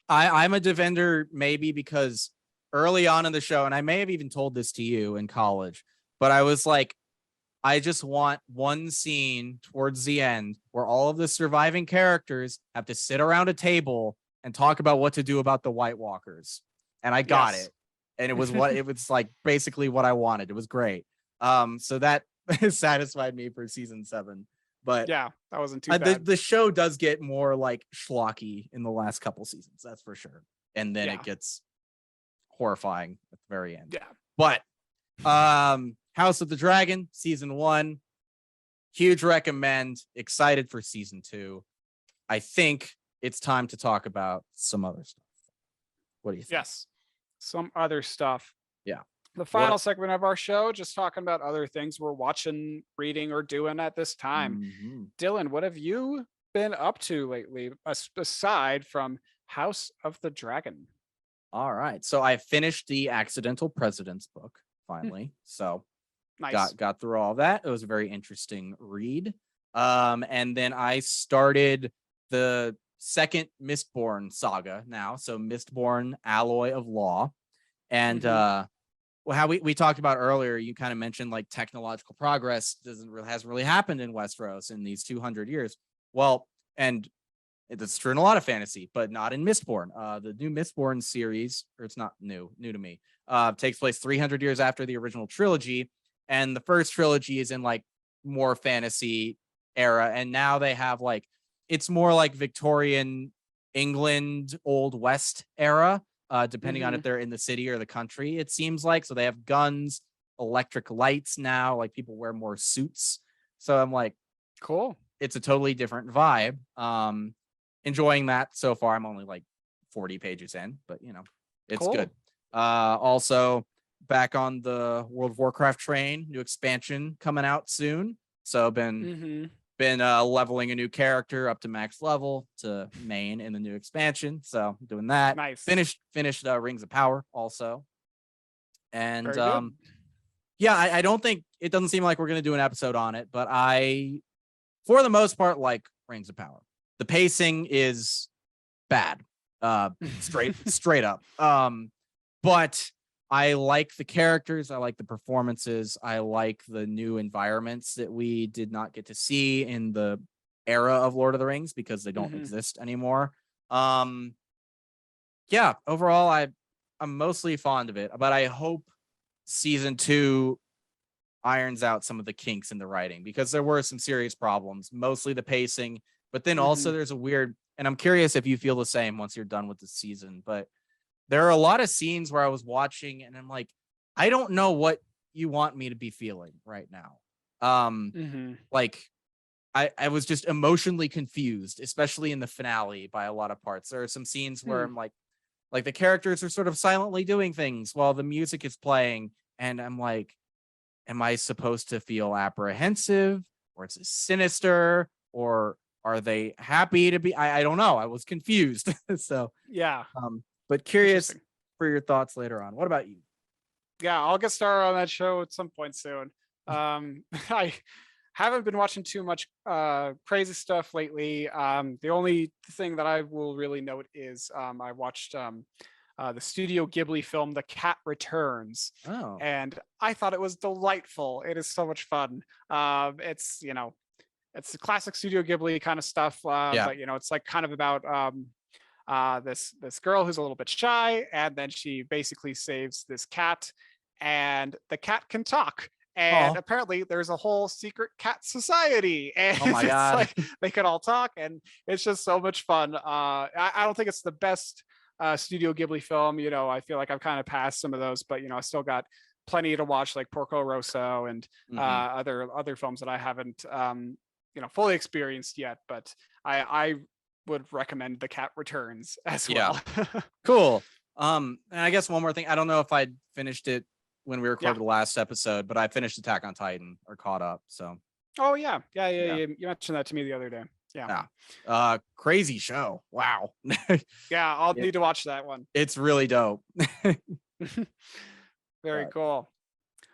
I'm a defender maybe because early on in the show, and I may have even told this to you in college, but I was like, I just want one scene towards the end where all of the surviving characters have to sit around a table and talk about what to do about the White Walkers. And I got Yes. it. And it was like basically what I wanted. It was great. So that satisfied me for season 7. But Yeah, that wasn't too bad. the show does get more like schlocky in the last couple seasons, that's for sure. And then Yeah. it gets horrifying at the very end. Yeah. But House of the Dragon season 1, huge recommend, excited for season 2. I think it's time to talk about some other stuff. What do you think? Yes. Some other stuff. Yeah. The final What? segment of our show, just talking about other things we're watching, reading, or doing at this time. Mhm. Dylan, what have you been up to lately, aside from House of the Dragon? All right. So I finished the Accidental President's book Hmm, finally. So nice. got through all that. It was a very interesting read. And then I started the second Mistborn saga now. So Mistborn Alloy of Law. And Hmm. well, how we talked about earlier, you kind of mentioned like technological progress hasn't really happened in Westeros in these 200 years. Well, and it's true in a lot of fantasy, but not in Mistborn. The new Mistborn series, or it's not new to me, takes place 300 years after the original trilogy, and the first trilogy is in like more fantasy era, and now they have like it's more like Victorian England, Old West era, depending on Hmm. if they're in the city or the country. It seems like so they have guns, electric lights now, like people wear more suits. So I'm like, Cool. it's a totally different vibe. Enjoying that so far. I'm only like 40 pages in, but it's Cool. good. Also back on the World of Warcraft train, new expansion coming out soon. So been leveling a new character up to max level to main in the new expansion. So doing that. Nice. Finished Rings of Power also. And Very good. yeah, I don't think it doesn't seem like we're gonna do an episode on it, but I, for the most part, like Rings of Power. The pacing is bad. Straight up. But I like the characters, I like the performances, I like the new environments that we did not get to see in the era of Lord of the Rings because they don't exist anymore. Yeah, overall I'm mostly fond of it, but I hope season 2 irons out some of the kinks in the writing because there were some serious problems, mostly the pacing, but then also there's a weird, and I'm curious if you feel the same once you're done with the season, but there are a lot of scenes where I was watching and I'm like, I don't know what you want me to be feeling right now. Like I was just emotionally confused, especially in the finale by a lot of parts. There are some scenes where I'm like the characters are sort of silently doing things while the music is playing. And I'm like, am I supposed to feel apprehensive or it's sinister or are they happy to be? I don't know. I was confused. So, yeah. But curious for your thoughts later on. What about you? Yeah, I'll get started on that show at some point soon. I haven't been watching too much crazy stuff lately. The only thing that I will really note is I watched the Studio Ghibli film The Cat Returns. Oh. And I thought it was delightful. It is so much fun. It's it's the classic Studio Ghibli kind of stuff, but it's like kind of about this girl who's a little bit shy, and then she basically saves this cat, and the cat can talk. And apparently there's a whole secret cat society, and oh my God. like they can all talk, and it's just so much fun. I don't think it's the best Studio Ghibli film. I feel like I've kind of passed some of those, but I still got plenty to watch, like Porco Rosso and other films that I haven't fully experienced yet. But I would recommend The Cat Returns as well. Cool. And I guess one more thing. I don't know if I finished it when we recorded the last episode, but I finished Attack on Titan or caught up. So. Oh yeah. You mentioned that to me the other day. Yeah. Crazy show. Wow. Yeah, I'll need to watch that one. It's really dope. Very cool.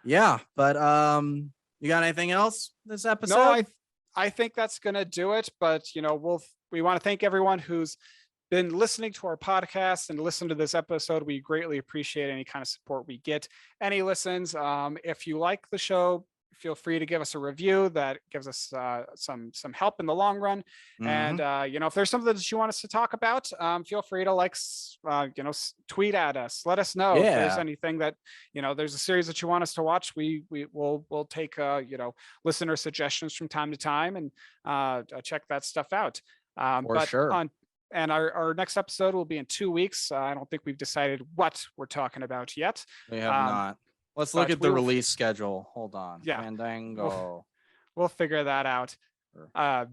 Yeah, but you got anything else this episode? No, I think that's gonna do it. But we want to thank everyone who's been listening to our podcast and listen to this episode. We greatly appreciate any kind of support we get, any listens. If you like the show, feel free to give us a review. That gives us some help in the long run. And if there's something that you want us to talk about, feel free to tweet at us. Let us know if there's anything that there's a series that you want us to watch. We'll take listener suggestions from time to time and check that stuff out. For sure. And our next episode will be in 2 weeks. I don't think we've decided what we're talking about yet. We have not. Let's look at the release schedule. Hold on. Yeah. Fandango. We'll figure that out. Sure.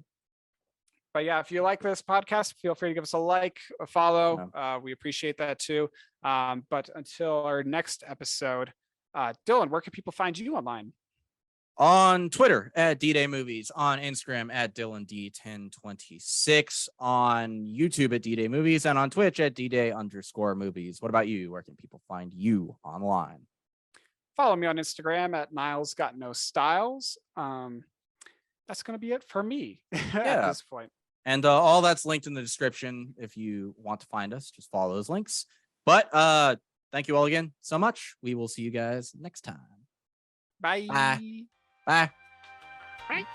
But yeah, if you like this podcast, feel free to give us a like, a follow. We appreciate that too. But until our next episode, Dylan, where can people find you online? On Twitter at D-Day Movies, on Instagram at DylanD1026, on YouTube at D-Day Movies, and on Twitch at D-Day_movies. What about you? Where can people find you online? Follow me on Instagram at Niles Got No Styles. That's going to be it for me at this point. And all that's linked in the description. If you want to find us, just follow those links. But thank you all again so much. We will see you guys next time. Bye. Bye. Bye. Bye.